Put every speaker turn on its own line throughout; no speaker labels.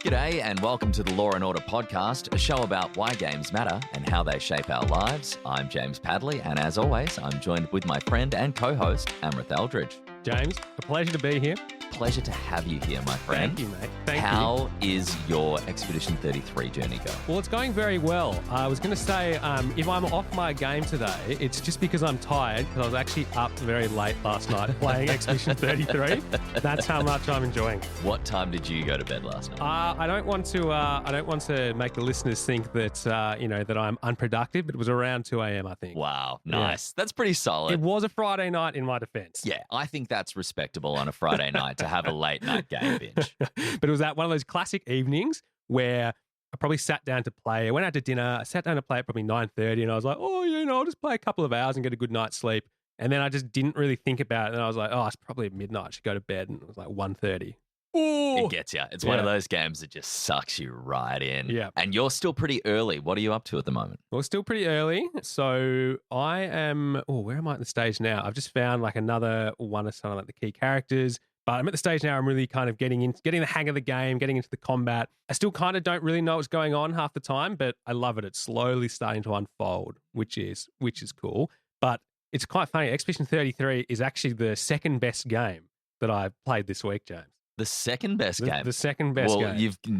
G'day and welcome to the Law and Order podcast, a show about why games matter and how they shape our lives. I'm James Padley, and as always, I'm joined with my friend and co-host, Amrit Eldridge.
James, a pleasure to be here.
Pleasure to have you here, my friend.
Thank you, mate. Thank you.
How is your Expedition 33 journey going?
Well, it's going very well. I was going to say, if I'm off my game today, it's just because I'm tired, because I was actually up very late last night playing Expedition 33. That's how much I'm enjoying it.
What time did you go to bed last night?
I don't want to make the listeners think that that I'm unproductive, but it was around 2 a.m. I think.
Wow, nice. Yeah. That's pretty solid.
It was a Friday night in my defence.
Yeah, I think that's respectable on a Friday night to have a late night game binge.
But it was one of those classic evenings where I probably sat down to play. I went out to dinner. I sat down to play at probably 9:30, and I was like, I'll just play a couple of hours and get a good night's sleep. And then I just didn't really think about it. And I was like, it's probably midnight. I should go to bed. And it was like 1:30.
It gets you. It's one of those games that just sucks you right in.
Yeah.
And you're still pretty early. What are you up to at the moment?
Well, still pretty early. So I am, where am I at the stage now? I've just found like another one of some of like the key characters. But I'm at the stage now I'm really kind of getting the hang of the game, getting into the combat. I still kind of don't really know what's going on half the time, but I love it. It's slowly starting to unfold, which is cool. But it's quite funny. Expedition 33 is actually the second best game that I've played this week, James.
The second best game?
The second best game.
Well,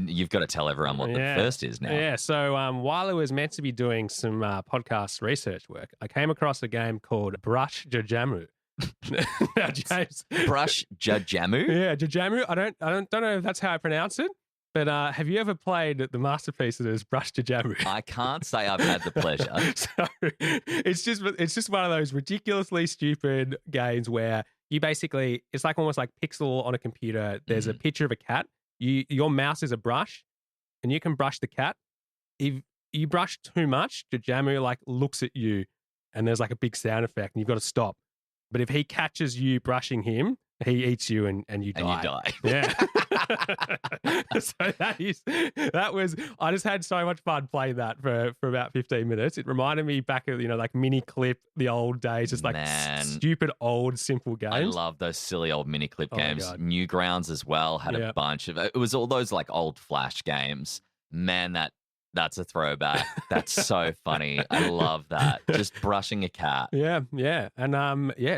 you've got to tell everyone what the first is now.
Yeah, so while I was meant to be doing some podcast research work, I came across a game called Brush Jajamu. Now, James,
Brush Jajamu?
Yeah, Jajamu. I don't know if that's how I pronounce it, but have you ever played the masterpiece that is Brush Jajamu?
I can't say I've had the pleasure.
So it's just one of those ridiculously stupid games where you basically, it's like almost like Pixel on a computer. There's a picture of a cat. Your mouse is a brush, and you can brush the cat. If you brush too much, Jajamu like looks at you, and there's like a big sound effect, and you've got to stop. But if he catches you brushing him, he eats you and you die.
And you die.
Yeah. So I just had so much fun playing that for about 15 minutes. It reminded me back of, like Mini Clip, the old days, just like stupid old simple games.
I love those silly old Mini Clip games.
God.
Newgrounds as well had a bunch of, it was all those like old Flash games. Man, that's a throwback. That's so funny. I love that. Just brushing a cat.
Yeah. And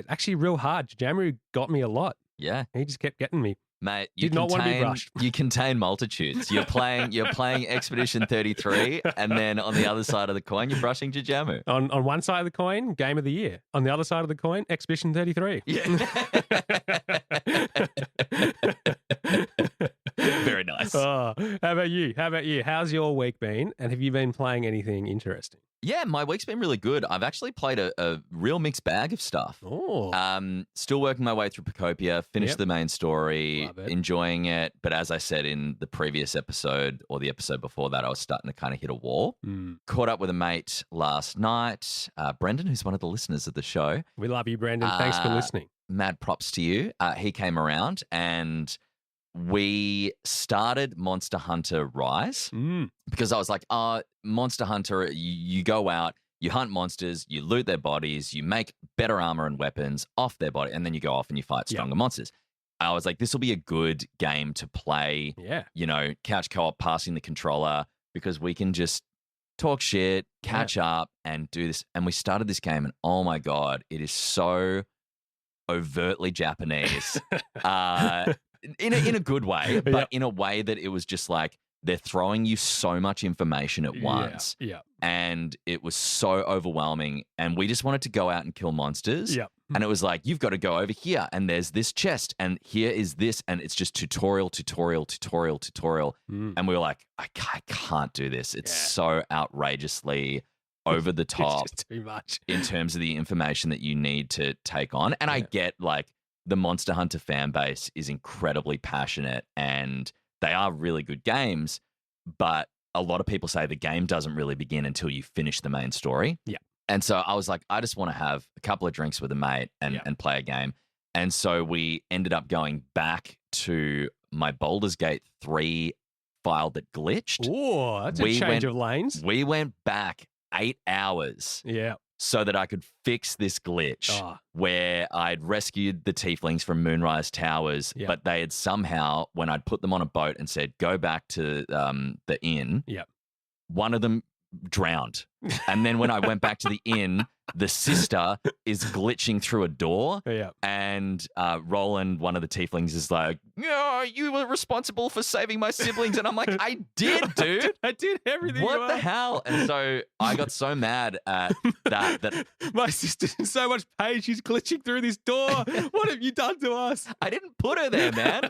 actually real hard. Jajamu got me a lot.
Yeah.
He just kept getting me.
Mate,
Did not want to be brushed.
You contain multitudes. You're playing Expedition 33, and then on the other side of the coin, you're brushing Jajamu.
On one side of the coin, Game of the Year. On the other side of the coin, Expedition 33.
Yeah. Very nice.
How about you? How's your week been? And have you been playing anything interesting?
Yeah, my week's been really good. I've actually played a real mixed bag of stuff. Still working my way through Pocopia, finished the main story, enjoying it. But as I said in the previous episode or the episode before that, I was starting to kind of hit a wall. Caught up with a mate last night, Brendan, who's one of the listeners of the show.
We love you, Brendan. Thanks for listening.
Mad props to you. He came around and we started Monster Hunter Rise because I was like, Monster Hunter, you go out, you hunt monsters, you loot their bodies, you make better armor and weapons off their body, and then you go off and you fight stronger monsters. I was like, this will be a good game to play, couch co-op, passing the controller, because we can just talk shit, catch up, and do this. And we started this game, and oh my God, it is so overtly Japanese. In a good way, but in a way that it was just like they're throwing you so much information at once.
Yeah.
And it was so overwhelming. And we just wanted to go out and kill monsters.
Yeah.
And it was like, you've got to go over here and there's this chest and here is this. And it's just tutorial. And we were like, I can't do this. It's so outrageously over the top.
It's just too much.
In terms of the information that you need to take on. And I get like, the Monster Hunter fan base is incredibly passionate and they are really good games, but a lot of people say the game doesn't really begin until you finish the main story.
Yeah.
And so I was like, I just want to have a couple of drinks with a mate and play a game. And so we ended up going back to my Baldur's Gate 3 file that glitched.
Oh, that's a change of lanes.
We went back 8 hours.
Yeah.
so that I could fix this glitch where I'd rescued the tieflings from Moonrise Towers, but they had somehow, when I'd put them on a boat and said, go back to the inn, one of them drowned. And then when I went back to the inn, the sister is glitching through a door. And Roland, one of the tieflings, is like, you were responsible for saving my siblings. And I'm like, I did, dude.
I did everything.
What the hell? And so I got so mad at that
my sister's in so much pain. She's glitching through this door. What have you done to us?
I didn't put her there, man.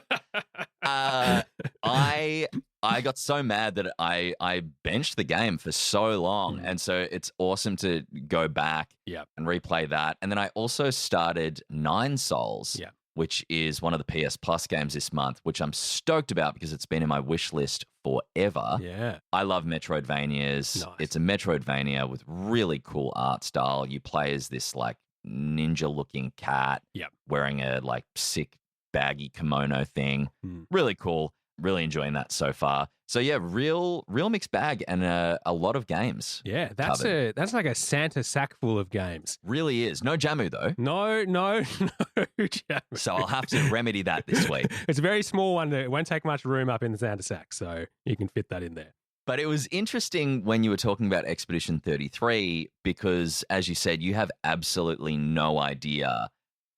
I got so mad that I benched the game for so long. And so it's awesome to go back and replay that. And then I also started Nine Souls, which is one of the PS Plus games this month, which I'm stoked about because it's been in my wish list forever.
Yeah.
I love Metroidvanias.
Nice.
It's a Metroidvania with really cool art style. You play as this like ninja-looking cat wearing a like sick baggy kimono thing. Really cool. Really enjoying that so far. So yeah, real mixed bag and a lot of games.
Yeah, that's like a Santa sack full of games.
Really is. No Jamu though.
No Jamu.
So I'll have to remedy that this week.
It's a very small one. It won't take much room up in the Santa sack, so you can fit that in there.
But it was interesting when you were talking about Expedition 33 because, as you said, you have absolutely no idea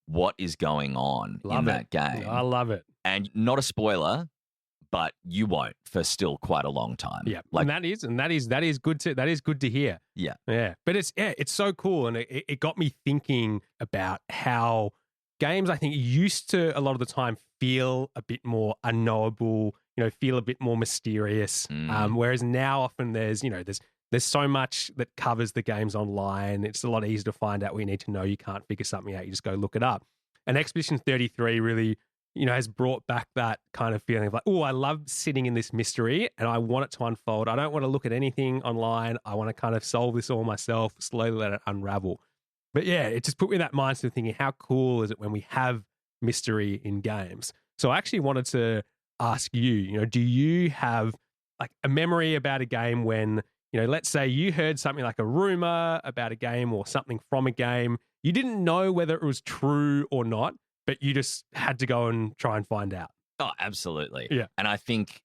what is going on in that game.
I love it.
And not a spoiler, but you won't for still quite a long time.
Yeah, and that is good to hear.
Yeah.
But it's so cool, and it got me thinking about how games I think used to a lot of the time feel a bit more unknowable, feel a bit more mysterious. Whereas now often there's so much that covers the games online. It's a lot easier to find out what you need to know. You can't figure something out. You just go look it up. And Expedition 33 really has brought back that kind of feeling of like, oh, I love sitting in this mystery and I want it to unfold. I don't want to look at anything online. I want to kind of solve this all myself, slowly let it unravel. But yeah, it just put me in that mindset of thinking, how cool is it when we have mystery in games? So I actually wanted to ask you, do you have like a memory about a game when, let's say you heard something like a rumor about a game or something from a game. You didn't know whether it was true or not, but you just had to go and try and find out.
Oh, absolutely.
Yeah.
And I think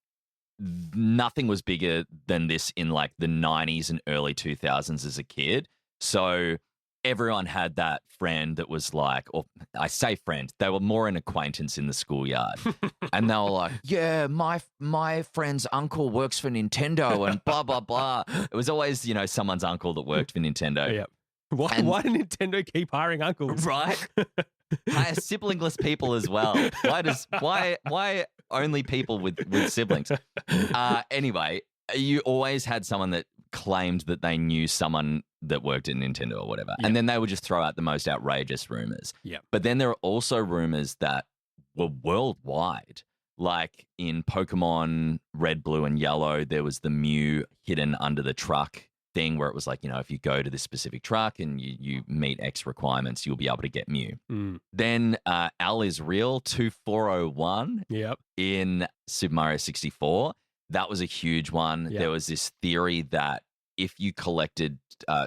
nothing was bigger than this in like the 90s and early 2000s as a kid. So everyone had that friend that was like, or I say friend, they were more an acquaintance in the schoolyard. And they were like, yeah, my friend's uncle works for Nintendo and blah, blah, blah. It was always, someone's uncle that worked for Nintendo.
Yeah. Why did Nintendo keep hiring uncles?
Right. Hire siblingless people as well. Why only people with siblings? Anyway, you always had someone that claimed that they knew someone that worked at Nintendo or whatever. Yep. And then they would just throw out the most outrageous rumors.
Yep.
But then there are also rumors that were worldwide. Like in Pokemon Red, Blue, and Yellow, there was the Mew hidden under the truck thing where it was like, if you go to this specific truck and you meet X requirements, you'll be able to get Mew. Then Al is Real 2401 in Super Mario 64. That was a huge one. Yep. There was this theory that if you collected,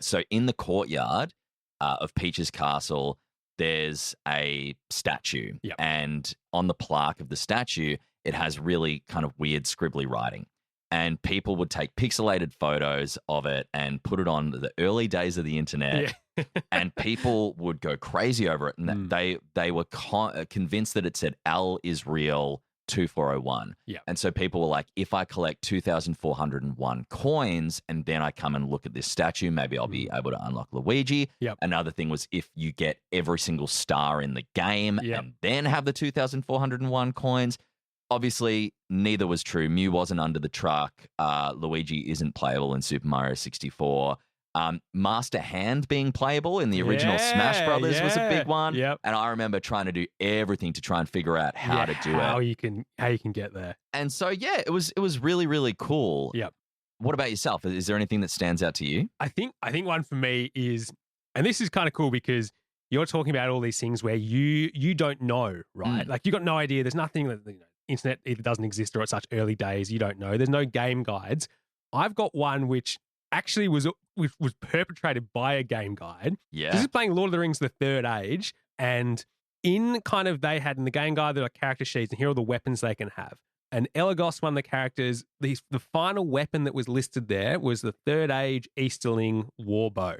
so in the courtyard of Peach's Castle, there's a statue.
Yep.
And on the plaque of the statue, it has really kind of weird scribbly writing. And people would take pixelated photos of it and put it on the early days of the internet. Yeah. And people would go crazy over it. And they were convinced that it said Al is Real 2401.
Yeah.
And so people were like, if I collect 2,401 coins and then I come and look at this statue, maybe I'll be able to unlock Luigi.
Yep.
Another thing was if you get every single star in the game and then have the 2,401 coins. Obviously, neither was true. Mew wasn't under the truck. Luigi isn't playable in Super Mario 64. Master Hand being playable in the original Smash Brothers was a big one.
Yep.
And I remember trying to do everything to try and figure out how to do it.
How you can get there.
And so, it was really, really cool.
Yep.
What about yourself? Is there anything that stands out to you?
I think one for me is, and this is kind of cool because you're talking about all these things where you don't know, right? Like you got no idea. There's nothing that, internet either doesn't exist or at such early days, you don't know. There's no game guides. I've got one which actually was perpetrated by a game guide.
Yeah.
This is playing Lord of the Rings: The Third Age, and in kind of they had in the game guide there are character sheets, and here are the weapons they can have. And Elagos, one of the characters, the final weapon that was listed there was the Third Age Easterling warbow.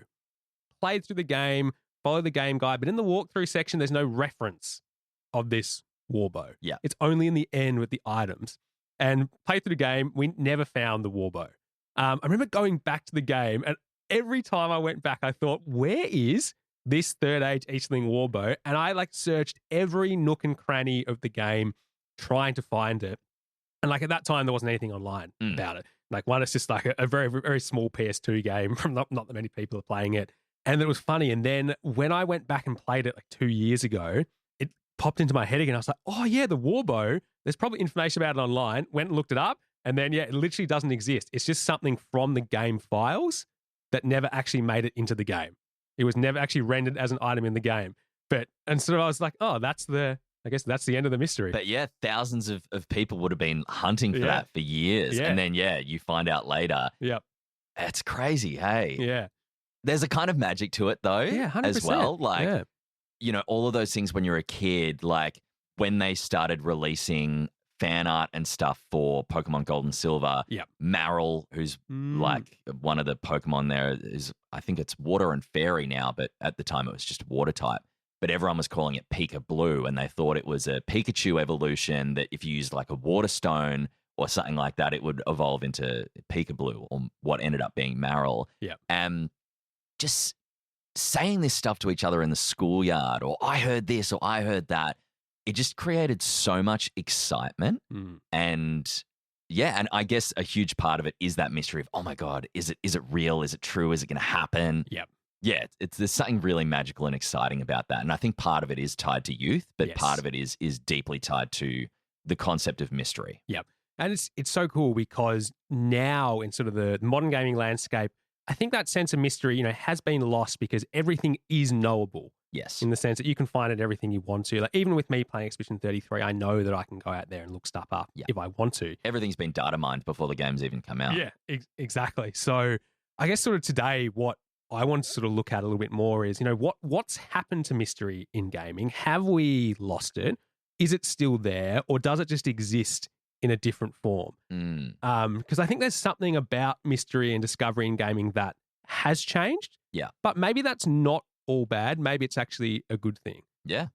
Played through the game, followed the game guide, but in the walkthrough section, there's no reference of this warbow.
Yeah.
It's only in the end with the items. And played through the game, we never found the warbow. I remember going back to the game, and every time I went back, I thought, where is this Third Age Easterling warbow? And I searched every nook and cranny of the game trying to find it. And at that time, there wasn't anything online about it. One, it's just a very, very small PS2 game from not that many people are playing it. And it was funny. And then when I went back and played it 2 years ago, it popped into my head again. I was like, oh yeah, the warbow. There's probably information about it online. Went and looked it up. And then, it literally doesn't exist. It's just something from the game files that never actually made it into the game. It was never actually rendered as an item in the game. And so I was like, oh, I guess that's the end of the mystery.
But yeah, thousands of people would have been hunting for that for years.
Yeah.
And then, you find out later.
Yep.
It's crazy, hey?
Yeah.
There's a kind of magic to it, though,
100%.
as well. All of those things when you're a kid, when they started releasing fan art and stuff for Pokemon Gold and Silver, Marill, who's one of the Pokemon there, is I think it's Water and Fairy now, but at the time it was just Water type. But everyone was calling it Pika Blue, and they thought it was a Pikachu evolution that if you used a Water Stone or something like that, it would evolve into Pika Blue, or what ended up being Marill.
Yeah.
And just saying this stuff to each other in the schoolyard, or I heard this or I heard that, it just created so much excitement. And and I guess a huge part of it is that mystery of, oh my God, is it real? Is it true? Is it going to happen?
Yep.
Yeah, there's something really magical and exciting about that. And I think part of it is tied to youth, but part of it is deeply tied to the concept of mystery.
Yep. And it's so cool because now in sort of the modern gaming landscape, I think that sense of mystery, has been lost because everything is knowable.
Yes.
In the sense that you can find it everything you want to. Even with me playing Expedition 33, I know that I can go out there and look stuff up if I want to.
Everything's been data mined before the games even come out.
Yeah, exactly. So I guess sort of today, what I want to sort of look at a little bit more is, what's happened to mystery in gaming? Have we lost it? Is it still there? Or does it just exist in a different form? Because I think there's something about mystery and discovery in gaming that has changed.
Yeah.
But maybe that's not all bad. Maybe it's actually a good thing.
Yeah.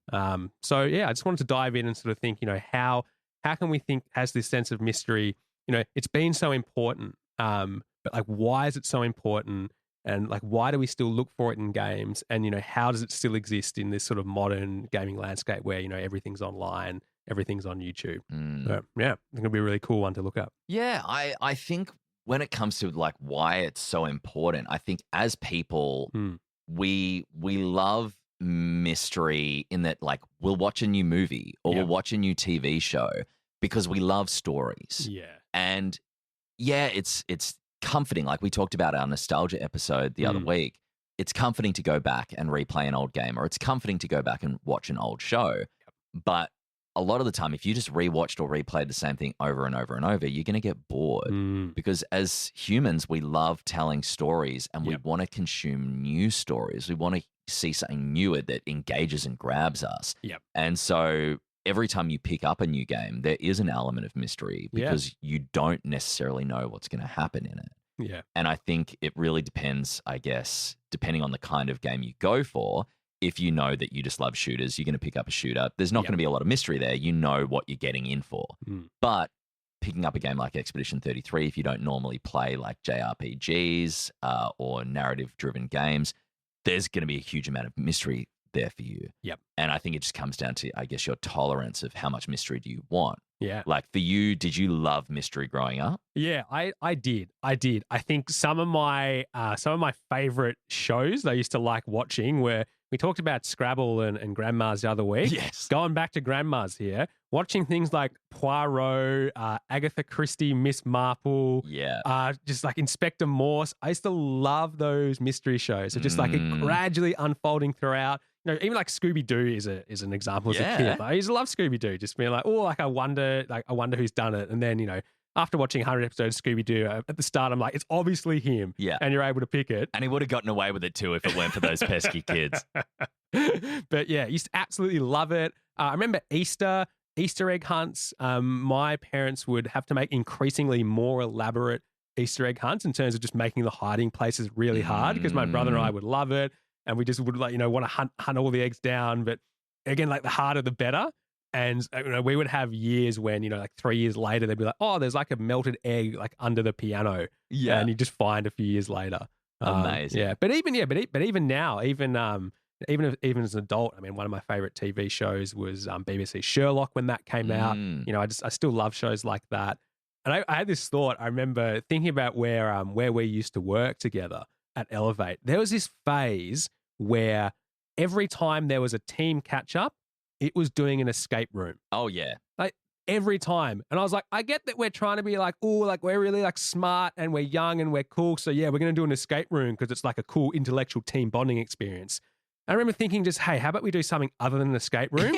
So I just wanted to dive in and sort of think, how can we think has this sense of mystery? It's been so important. But why is it so important? And why do we still look for it in games? And, how does it still exist in this sort of modern gaming landscape where, everything's online, everything's on YouTube? So, I think it'll be a really cool one to look up.
Yeah, I think when it comes to why it's so important, I think as people, we love mystery in that we'll watch a new movie or we'll watch a new TV show because we love stories.
Yeah.
And it's comforting. We talked about our nostalgia episode the other week. It's comforting to go back and replay an old game, or it's comforting to go back and watch an old show. But a lot of the time, if you just rewatched or replayed the same thing over and over and over, you're going to get bored because as humans, we love telling stories and we want to consume new stories. We want to see something newer that engages and grabs us.
Yep.
And so every time you pick up a new game, there is an element of mystery because you don't necessarily know what's going to happen in it.
Yeah.
And I think it really depends, I guess, depending on the kind of game you go for. If you know that you just love shooters, you're going to pick up a shooter. There's not going to be a lot of mystery there. You know what you're getting in for. But picking up a game like Expedition 33, if you don't normally play JRPGs or narrative-driven games, there's going to be a huge amount of mystery there for you.
Yep.
And I think it just comes down to, I guess, your tolerance of how much mystery do you want.
Yeah.
For you, did you love mystery growing up?
Yeah, I did. I think some of my favorite shows that I used to like watching were, we talked about Scrabble and Grandma's the other week.
Yes.
Going back to Grandma's here, watching things like Poirot, Agatha Christie, Miss Marple.
Yeah.
Just Inspector Morse. I used to love those mystery shows. So just it gradually unfolding throughout. Even Scooby-Doo is an example as a kid. I used to love Scooby-Doo, just being I wonder who's done it. And then, after watching 100 episodes of Scooby-Doo, at the start, I'm like, it's obviously him.
Yeah.
And you're able to pick it.
And he would have gotten away with it too if it weren't for those pesky kids.
But yeah, used to absolutely love it. I remember Easter egg hunts. My parents would have to make increasingly more elaborate Easter egg hunts in terms of just making the hiding places really hard, because my brother and I would love it. And we just would want to hunt all the eggs down. But again, the harder the better. And we would have years when 3 years later they'd be like, oh, there's a melted egg under the piano.
Yeah.
And you just find a few years later.
Amazing.
Yeah. But even now, even as an adult, I mean, one of my favorite TV shows was BBC Sherlock when that came out. I still love shows like that. And I had this thought. I remember thinking about where we used to work together at Elevate. There was this phase where every time there was a team catch up, it was doing an escape room.
Oh, yeah.
Every time. And I was like, I get that we're trying to be we're really smart and we're young and we're cool. So yeah, we're going to do an escape room because it's a cool intellectual team bonding experience. I remember thinking just, hey, how about we do something other than an escape room?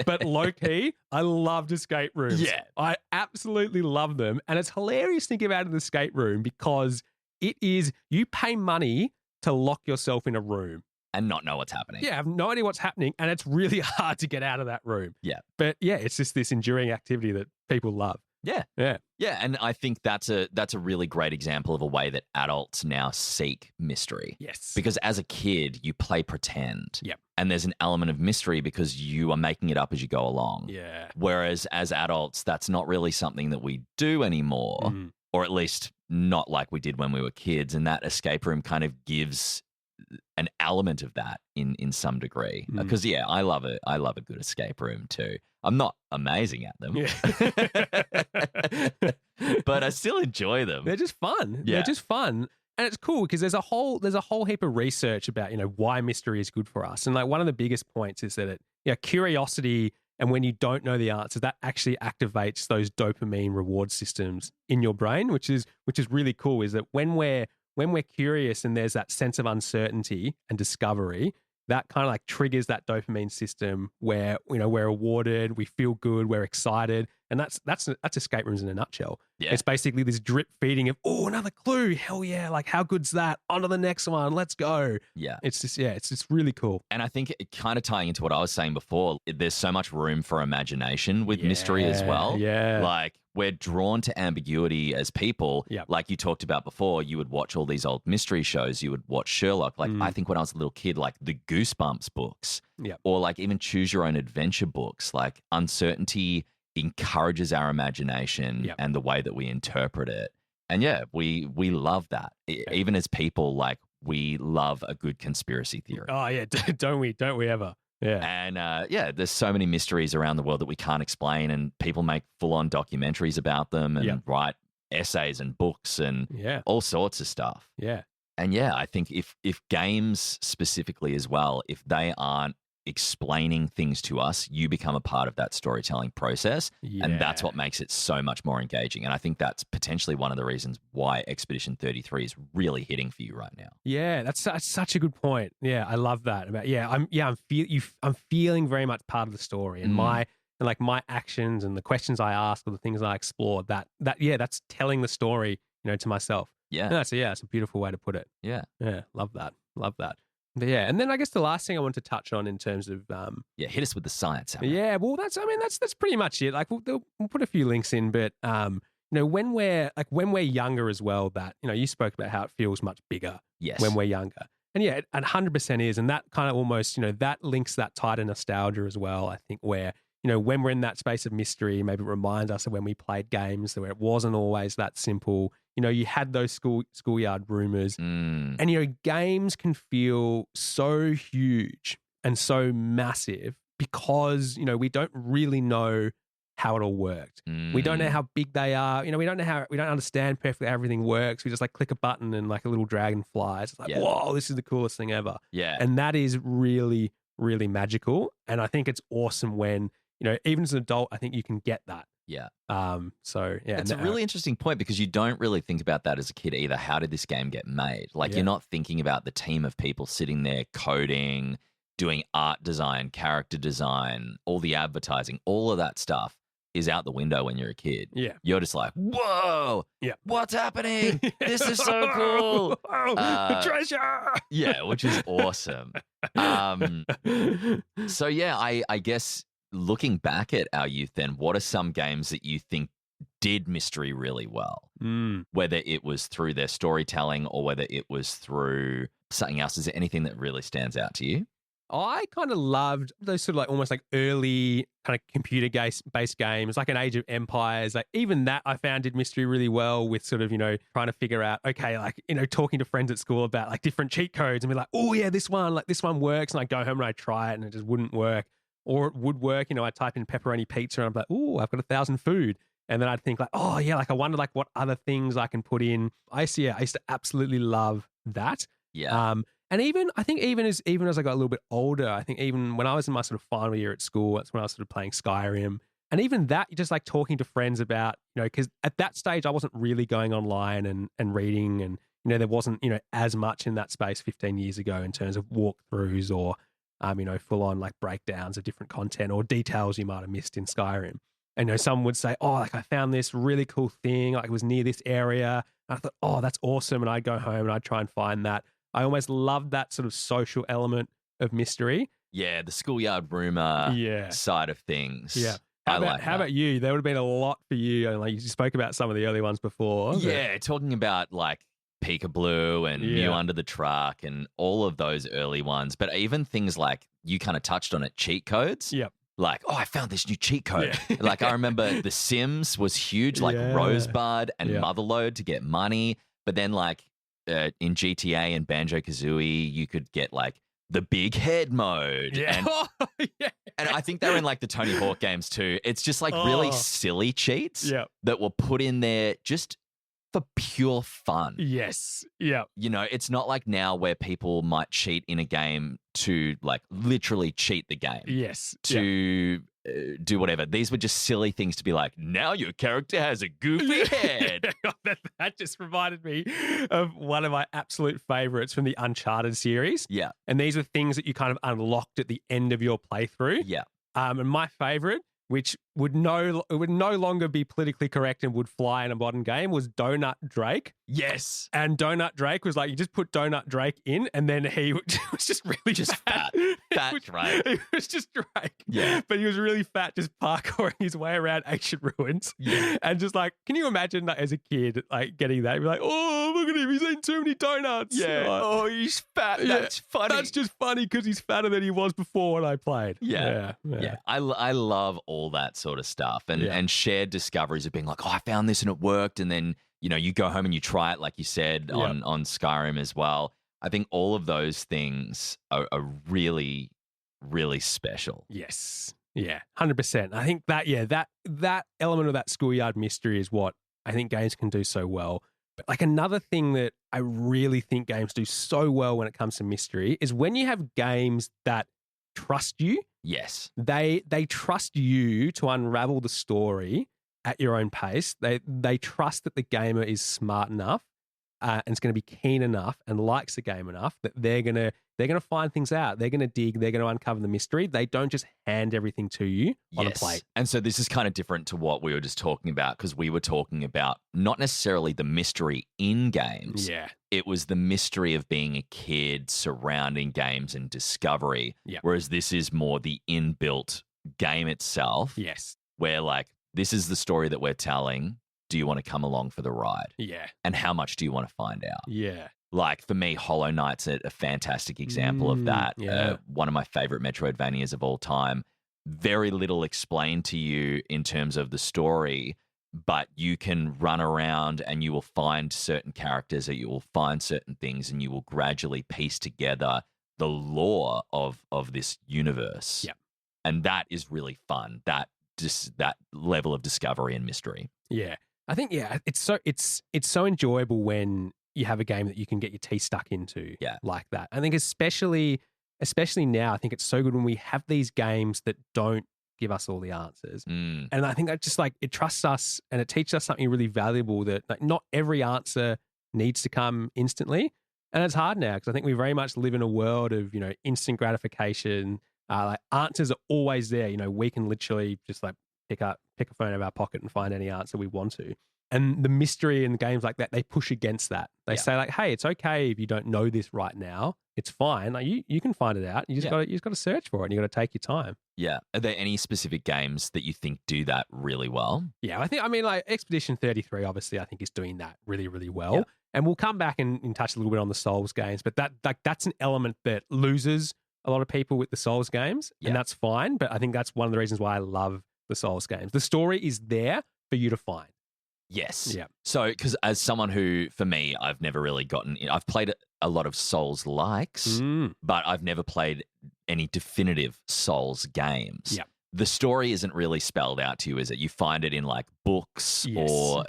But low key, I loved escape rooms.
Yeah.
I absolutely love them. And it's hilarious thinking about an escape room because it is, you pay money to lock yourself in a room.
And not know what's happening.
Yeah, I have no idea what's happening. And it's really hard to get out of that room.
Yeah.
But yeah, it's just this enduring activity that people love.
Yeah.
Yeah.
Yeah. And I think that's a really great example of a way that adults now seek mystery.
Yes.
Because as a kid, you play pretend.
Yep.
And there's an element of mystery because you are making it up as you go along.
Yeah.
Whereas as adults, that's not really something that we do anymore, or at least not like we did when we were kids. And that escape room kind of gives an element of that in some degree. Because yeah, I love it. I love a good escape room too. I'm not amazing at them, but I still enjoy them.
They're just fun.
Yeah.
They're just fun. And it's cool because there's a whole heap of research about, why mystery is good for us. And one of the biggest points is that curiosity, and when you don't know the answer, that actually activates those dopamine reward systems in your brain, which is really cool, is that when we're curious and there's that sense of uncertainty and discovery, that kind of triggers that dopamine system where, we're rewarded, we feel good, we're excited. And that's escape rooms in a nutshell.
Yeah.
It's basically this drip feeding of, oh, another clue. Hell yeah. How good's that? On to the next one. Let's go.
Yeah.
It's just really cool.
And I think it kind of tying into what I was saying before, there's so much room for imagination with mystery as well.
Yeah.
We're drawn to ambiguity as people.
Yep.
Like you talked about before, you would watch all these old mystery shows. You would watch Sherlock. I think when I was a little kid, the Goosebumps books, or even Choose Your Own Adventure books, uncertainty encourages our imagination and the way that we interpret it. And yeah, we love that. Even as people, we love a good conspiracy theory.
Oh yeah, don't we ever? Yeah.
And there's so many mysteries around the world that we can't explain, and people make full-on documentaries about them and write essays and books and all sorts of stuff.
Yeah.
And yeah, I think if games specifically as well, if they aren't explaining things to us, you become a part of that storytelling process.
Yeah.
And that's what makes it so much more engaging. And I think that's potentially one of the reasons why Expedition 33 is really hitting for you right now.
Yeah, that's such a good point. Yeah, I love that. I'm feeling very much part of the story, and my actions and the questions I ask or the things I explore, that's telling the story, to myself.
Yeah.
And that's a beautiful way to put it.
Yeah.
Yeah, love that. But yeah, and then I guess the last thing I want to touch on in terms of
hit us with the science. Aaron.
Yeah, well, that's pretty much it. We'll put a few links in, but when we're younger as well, that you spoke about how it feels much bigger when we're younger, and yeah, it 100% is, and that kind of almost that links that tie to nostalgia as well. I think where when we're in that space of mystery, maybe it reminds us of when we played games where it wasn't always that simple. You had those schoolyard rumors, and games can feel so huge and so massive because we don't really know how it all worked. We don't know how big they are. We don't understand perfectly how everything works. We just click a button and a little dragon flies. It's whoa, this is the coolest thing ever.
Yeah,
and that is really, really magical. And I think it's awesome when even as an adult, I think you can get that.
Yeah.
It's
a really interesting point because you don't really think about that as a kid either. How did this game get made? You're not thinking about the team of people sitting there coding, doing art design, character design, all the advertising, all of that stuff. is out the window when you're a kid.
Yeah.
You're just like, whoa,
Yeah.
what's happening? This is so cool.
Treasure.
Yeah, which is awesome. So yeah, I guess looking back at our youth then, what are some games that you think did mystery really well? Whether it was through their storytelling or whether it was through something else. Is there anything that really stands out to you?
I kind of loved those sort of like almost like early kind of computer-based games, like an Age of Empires. Like even that I found did mystery really well with sort of, trying to figure out, okay, like, talking to friends at school about like different cheat codes and be like, oh yeah, this one works. And I go home and I try it and it just wouldn't work. Or it would work, I type in pepperoni pizza and I'm like, oh, I've got 1,000 food. And then I'd think like, oh yeah, like I wonder like what other things I can put in. I used to absolutely love that.
Yeah.
And I think even as I got a little bit older, I think even when I was in my sort of final year at school, that's when I was sort of playing Skyrim. And even that, just like talking to friends about, because at that stage I wasn't really going online and reading and, there wasn't, as much in that space 15 years ago in terms of walkthroughs or, full on like breakdowns of different content or details you might have missed in Skyrim. And, someone would say, oh, like I found this really cool thing, like it was near this area. And I thought, oh, that's awesome. And I'd go home and I'd try and find that. I almost loved that sort of social element of mystery.
Yeah, the schoolyard rumor side of things.
Yeah.
How
about you? There would have been a lot for you. And like you spoke about some of the early ones before.
Yeah, talking about like Peekaboo and Mew Under the Truck and all of those early ones. But even things like you kind of touched on it, cheat codes.
Yep.
Like, oh, I found this new cheat code. Yeah. Like I remember The Sims was huge, like Rosebud and Motherlode to get money. But then like in GTA and Banjo-Kazooie, you could get like the big head mode.
Yeah.
And I think they're in like the Tony Hawk games too. It's just like really silly cheats that were put in there just for pure fun.
Yes. Yeah.
It's not like now where people might cheat in a game to like literally cheat the game.
Yes.
To do whatever. These were just silly things to be like, now your character has a goofy head.
That just reminded me of one of my absolute favorites from the Uncharted series.
Yeah.
And these are things that you kind of unlocked at the end of your playthrough.
Yeah.
And my favorite, which would no longer be politically correct and would fly in a modern game, was Donut Drake.
Yes.
And Donut Drake was like, you just put Donut Drake in and then he was just really
just
fat.
Fat Drake.
He was just Drake.
Yeah.
But he was really fat, just parkouring his way around ancient ruins.
Yeah.
And just like, can you imagine that as a kid, like getting that? You'd be like, oh, look at him. He's eating too many donuts.
Yeah.
Like,
oh, he's fat. That's funny.
That's just funny because he's fatter than he was before when I played.
Yeah. I love all that sort of stuff and shared discoveries of being like, oh, I found this and it worked. And then, you go home and you try it, like you said, on Skyrim as well. I think all of those things are really, really special.
Yes. Yeah, 100%. I think that element of that schoolyard mystery is what I think games can do so well. But like another thing that I really think games do so well when it comes to mystery is when you have games that trust you.
Yes.
They trust you to unravel the story at your own pace. They trust that the gamer is smart enough and is going to be keen enough and likes the game enough that they're gonna find things out. They're gonna dig. They're gonna uncover the mystery. They don't just hand everything to you on a plate.
And so this is kind of different to what we were just talking about because we were talking about not necessarily the mystery in games.
Yeah.
It was the mystery of being a kid surrounding games and discovery.
Yeah.
Whereas this is more the inbuilt game itself.
Yes.
Where like this is the story that we're telling. Do you want to come along for the ride?
Yeah.
And how much do you want to find out?
Yeah.
Like for me, Hollow Knight's a fantastic example of that.
Yeah.
One of my favorite Metroidvanias of all time. Very little explained to you in terms of the story, but you can run around and you will find certain characters or you will find certain things and you will gradually piece together the lore of this universe.
Yeah.
And that is really fun. That level of discovery and mystery.
Yeah. I think it's so enjoyable when you have a game that you can get your teeth stuck into like that. I think especially now, I think it's so good when we have these games that don't give us all the answers. And I think that just like it trusts us and it teaches us something really valuable that like not every answer needs to come instantly. And it's hard now because I think we very much live in a world of, instant gratification. Like answers are always there. We can literally just like pick up pick a phone out of our pocket and find any answer we want to. And the mystery in games like that, they push against that. They say like, hey, it's okay if you don't know this right now. It's fine. Like you can find it out. You just got to search for it, and you got to take your time.
Yeah. Are there any specific games that you think do that really well?
Yeah, I mean, like Expedition 33, obviously, I think is doing that really, really well.
Yeah.
And we'll come back and touch a little bit on the Souls games, but that's an element that loses a lot of people with the Souls games, and that's fine. But I think that's one of the reasons why I love the Souls games. The story is there for you to find.
Yes.
Yeah.
So, because as someone who, for me, I've never really gotten in, I've played a lot of Souls likes, but I've never played any definitive Souls games.
Yeah.
The story isn't really spelled out to you, is it? You find it in like books or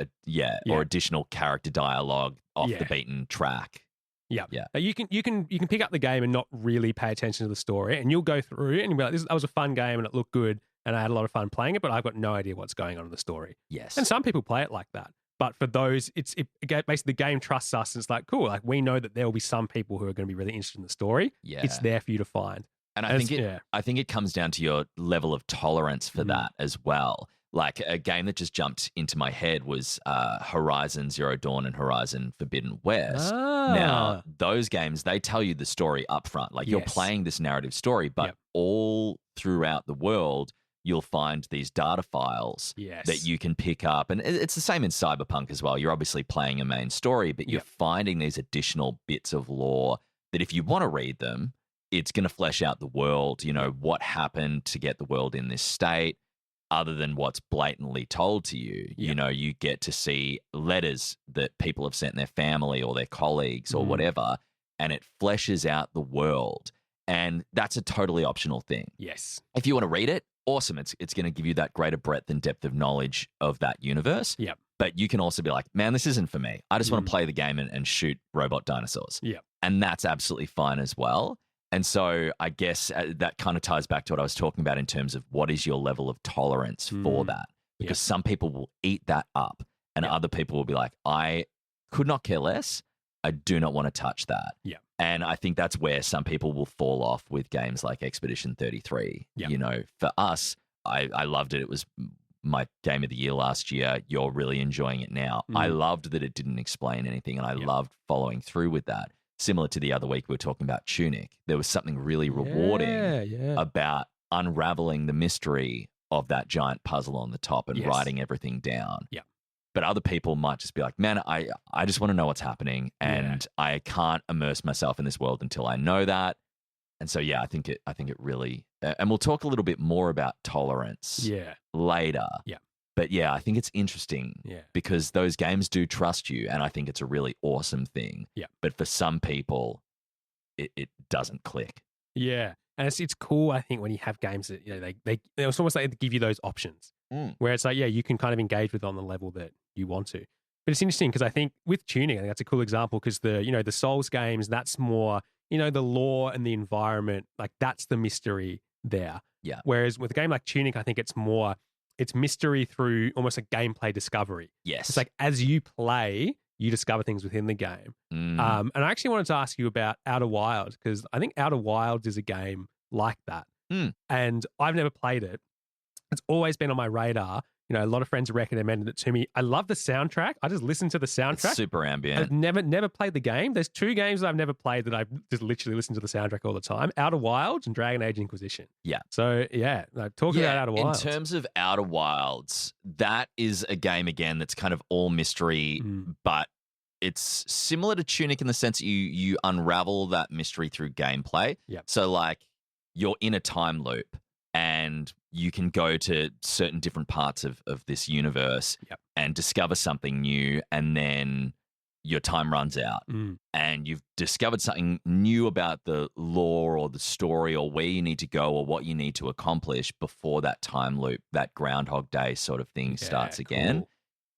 additional character dialogue off the beaten track.
Yeah.
Yeah.
You can pick up the game and not really pay attention to the story, and you'll go through and you'll be like, that was a fun game and it looked good and I had a lot of fun playing it, but I've got no idea what's going on in the story.
Yes.
And some people play it like that. But for those, basically the game trusts us, and it's like, cool, like we know that there will be some people who are going to be really interested in the story.
Yeah.
It's there for you to find.
And I think it comes down to your level of tolerance for that as well. Like a game that just jumped into my head was Horizon Zero Dawn and Horizon Forbidden West. Now, those games, they tell you the story up front. Like you're playing this narrative story, but all throughout the world, you'll find these data files that you can pick up. And it's the same in Cyberpunk as well. You're obviously playing a main story, but you're finding these additional bits of lore that if you want to read them, it's going to flesh out the world, you know, what happened to get the world in this state, other than what's blatantly told to you. You know, you get to see letters that people have sent their family or their colleagues or whatever, and it fleshes out the world. And that's a totally optional thing.
Yes.
If you want to read it, awesome. It's going to give you that greater breadth and depth of knowledge of that universe.
Yeah.
But you can also be like, man, this isn't for me. I just want to play the game and shoot robot dinosaurs.
Yeah.
And that's absolutely fine as well. And so I guess that kind of ties back to what I was talking about in terms of what is your level of tolerance for that. Because some people will eat that up and other people will be like, I could not care less. I do not want to touch that.
Yeah.
And I think that's where some people will fall off with games like Expedition 33.
Yeah.
You know, for us, I loved it. It was my game of the year last year. You're really enjoying it now. I loved that it didn't explain anything, and I loved following through with that. Similar to the other week we were talking about Tunic. There was something really rewarding about unraveling the mystery of that giant puzzle on the top and writing everything down.
Yeah.
But other people might just be like, man, I just want to know what's happening, and I can't immerse myself in this world until I know that. And so, I think it really, and we'll talk a little bit more about tolerance later. Yeah. But I think it's interesting because those games do trust you, and I think it's a really awesome thing. Yeah. But for some people, it doesn't click.
Yeah. And it's cool, I think, when you have games that, you know, it's almost like they give you those options where it's like, you can kind of engage with on the level that you want to. But it's interesting because I think with Tunic, I think that's a cool example because the Souls games, that's more, you know, the lore and the environment, like that's the mystery there.
Yeah. Whereas
with a game like Tunic, I think it's mystery through almost a gameplay discovery.
Yes.
It's like as you play, you discover things within the game. And I actually wanted to ask you about Outer Wilds because I think Outer Wilds is a game like that. And I've never played it. It's always been on my radar. You know, a lot of friends recommended it to me. I love the soundtrack. I just listen to the soundtrack.
It's super ambient.
I've never played the game. There's two games that I've never played that I just literally listen to the soundtrack all the time. Outer Wilds and Dragon Age Inquisition. Yeah. So, talk about Outer Wilds.
In terms of Outer Wilds, that is a game, again, that's kind of all mystery, but it's similar to Tunic in the sense you unravel that mystery through gameplay.
Yeah.
So, like, you're in a time loop and you can go to certain different parts of this universe and discover something new, and then your time runs out and you've discovered something new about the lore or the story or where you need to go or what you need to accomplish before that time loop, that Groundhog Day sort of thing starts again. Cool.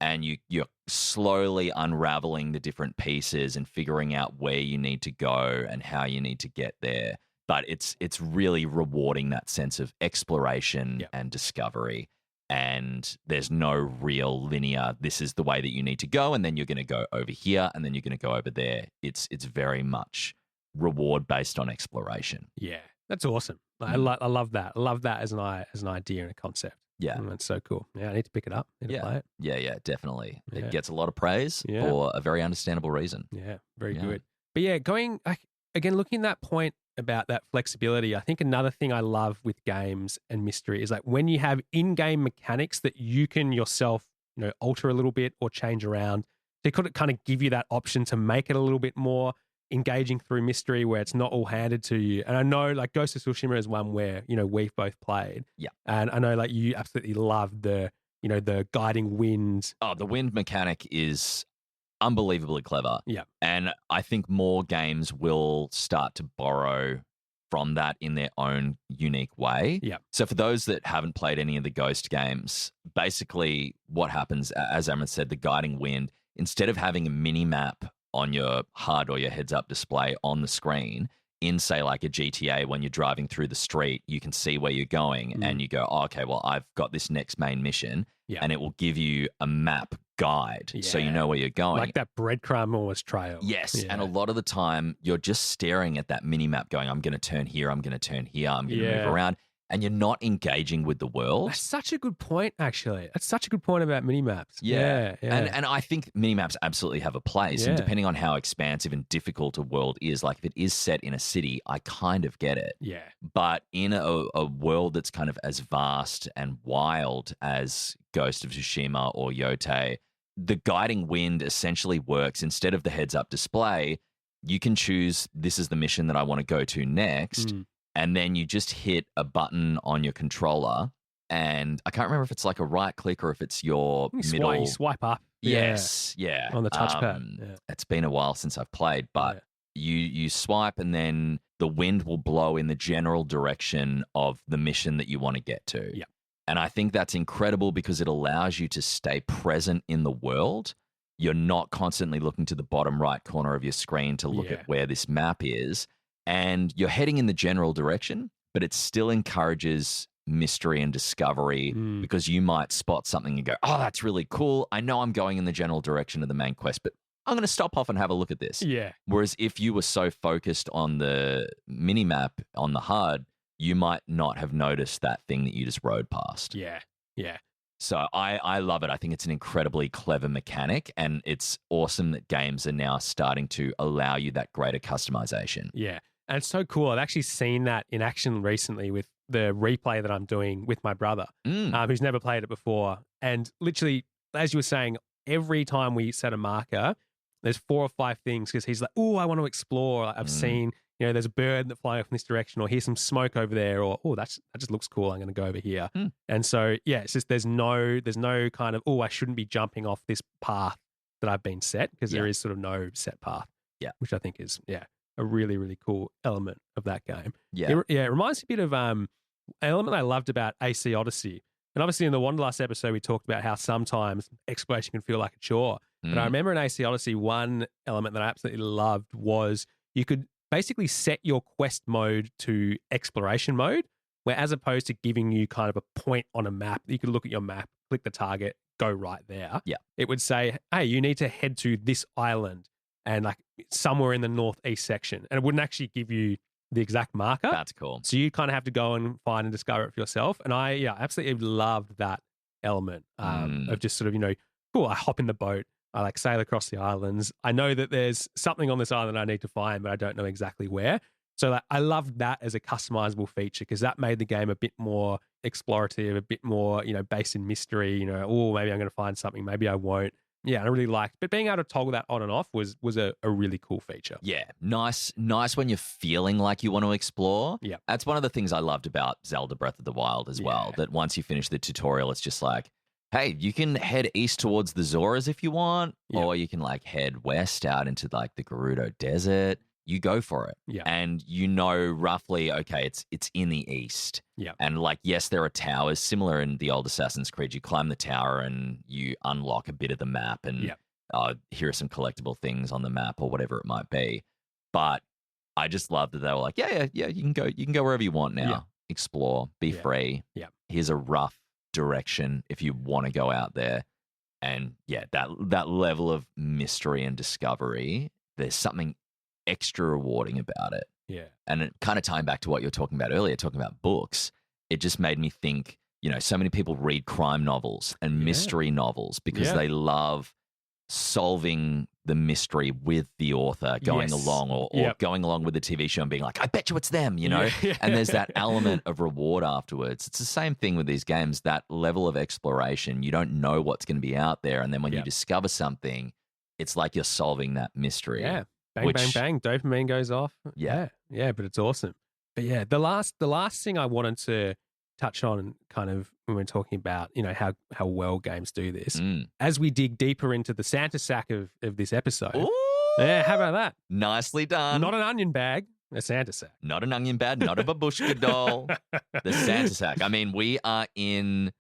And you're slowly unraveling the different pieces and figuring out where you need to go and how you need to get there. But it's really rewarding, that sense of exploration and discovery. And there's no real linear, this is the way that you need to go, and then you're going to go over here, and then you're going to go over there. It's very much reward based on exploration.
Yeah, that's awesome. I love that. I love that as an idea and a concept.
Yeah.
That's so cool. Yeah, I need to pick it up. Need to play it.
Yeah, definitely.
Yeah.
It gets a lot of praise for a very understandable reason.
Yeah, very good. But yeah, going again, looking at that point about that flexibility, I think another thing I love with games and mystery is like when you have in-game mechanics that you can yourself, alter a little bit or change around. They could kind of give you that option to make it a little bit more engaging through mystery where it's not all handed to you. And I know like Ghost of Tsushima is one where, we've both played.
Yeah.
And I know like you absolutely love the guiding wind.
Oh, the wind mechanic is unbelievably clever.
Yeah.
And I think more games will start to borrow from that in their own unique way.
Yeah.
So for those that haven't played any of the Ghost games, basically what happens, as Amrit said, the guiding wind, instead of having a mini map on your HUD or your heads-up display on the screen, in, say, like a GTA, when you're driving through the street, you can see where you're going and you go, oh, okay, well, I've got this next main mission, and it will give you a map guide so you know where you're going.
Like that breadcrumb almost trail.
Yes, and a lot of the time, you're just staring at that mini map going, I'm going to turn here, I'm going to turn here, I'm going to move around. And you're not engaging with the world.
That's such a good point, actually. That's such a good point about mini-maps.
Yeah. And I think mini-maps absolutely have a place. And depending on how expansive and difficult a world is, like if it is set in a city, I kind of get it.
Yeah.
But in a world that's kind of as vast and wild as Ghost of Tsushima or Yote, the guiding wind essentially works. Instead of the heads-up display, you can choose, this is the mission that I want to go to next. And then you just hit a button on your controller, and I can't remember if it's like a right click or if it's your middle.
You swipe up.
Yes,
on the touchpad.
It's been a while since I've played, but you swipe, and then the wind will blow in the general direction of the mission that you want to get to.
Yeah,
and I think that's incredible because it allows you to stay present in the world. You're not constantly looking to the bottom right corner of your screen to look at where this map is. And you're heading in the general direction, but it still encourages mystery and discovery because you might spot something and go, oh, that's really cool. I know I'm going in the general direction of the main quest, but I'm going to stop off and have a look at this.
Yeah.
Whereas if you were so focused on the mini-map on the HUD, you might not have noticed that thing that you just rode past.
Yeah.
So I love it. I think it's an incredibly clever mechanic, and it's awesome that games are now starting to allow you that greater customization.
Yeah. And it's so cool. I've actually seen that in action recently with the replay that I'm doing with my brother, who's never played it before. And literally, as you were saying, every time we set a marker, there's 4 or 5 things because he's like, oh, I want to explore. Like, I've seen, there's a bird that flying off in this direction, or here's some smoke over there, or, oh, that just looks cool. I'm going to go over here. And so, it's just there's no kind of, oh, I shouldn't be jumping off this path that I've been set because there is sort of no set path.
Yeah.
Which I think is, a really, really cool element of that game.
Yeah.
It reminds me a bit of an element I loved about AC Odyssey. And obviously in the Wanderlust episode, we talked about how sometimes exploration can feel like a chore. But I remember in AC Odyssey, one element that I absolutely loved was you could basically set your quest mode to exploration mode, where as opposed to giving you kind of a point on a map, you could look at your map, click the target, go right there.
Yeah.
It would say, hey, you need to head to this island and like somewhere in the northeast section. And it wouldn't actually give you the exact marker.
That's cool.
So you kind of have to go and find and discover it for yourself. And I absolutely loved that element of just sort of, cool, I hop in the boat. I like sail across the islands. I know that there's something on this island I need to find, but I don't know exactly where. So like, I loved that as a customizable feature because that made the game a bit more explorative, a bit more, based in mystery, oh, maybe I'm going to find something, maybe I won't. Yeah, and I really liked it. But being able to toggle that on and off was a really cool feature.
Yeah, nice when you're feeling like you want to explore.
Yeah.
That's one of the things I loved about Zelda Breath of the Wild as well, that once you finish the tutorial, it's just like, hey, you can head east towards the Zoras if you want, or you can like head west out into like the Gerudo Desert. You go for it.
Yeah.
And roughly, okay, it's in the east.
Yeah.
And like, yes, there are towers similar in the old Assassin's Creed. You climb the tower and you unlock a bit of the map and here are some collectible things on the map or whatever it might be. But I just love that they were like, yeah, you can go wherever you want now.
Yeah.
Explore, be free.
Yeah.
Here's a rough direction if you want to go out there. And that level of mystery and discovery, there's something extra rewarding about it.
Yeah.
And it kind of tying back to what you were talking about earlier, talking about books, it just made me think so many people read crime novels and mystery novels because they love solving the mystery with the author going along or going along with the TV show and being like, I bet you it's them, and there's that element of reward afterwards. It's the same thing with these games, that level of exploration. You don't know what's going to be out there. And then when you discover something, it's like you're solving that mystery.
Yeah. Bang, bang, bang. Dopamine goes off.
Yeah.
Yeah, but it's awesome. But yeah, the last thing I wanted to touch on kind of when we're talking about, how well games do this, as we dig deeper into the Santa sack of this episode.
Ooh,
yeah, how about that?
Nicely done.
Not an onion bag, a Santa sack.
Not an onion bag, not a babushka doll. The Santa sack. I mean, we are in,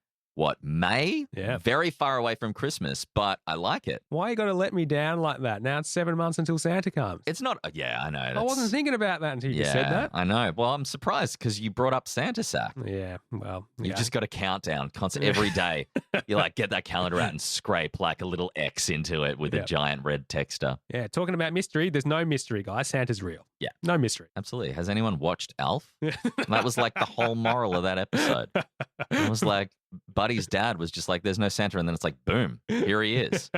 May?
Yeah.
Very far away from Christmas, but I like it.
Why you got to let me down like that? Now it's 7 months until Santa comes.
It's not, I know.
I wasn't thinking about that until you just said that.
I know. Well, I'm surprised because you brought up Santa sack.
Yeah, well.
You've just got a countdown constant every day. You get that calendar out and scrape like a little X into it with a giant red texter.
Yeah, talking about mystery, there's no mystery, guys. Santa's real.
Yeah.
No mystery.
Absolutely. Has anyone watched Alf? That was like the whole moral of that episode. It was like, Buddy's dad was just like, there's no Santa. And then it's like, boom, here he is.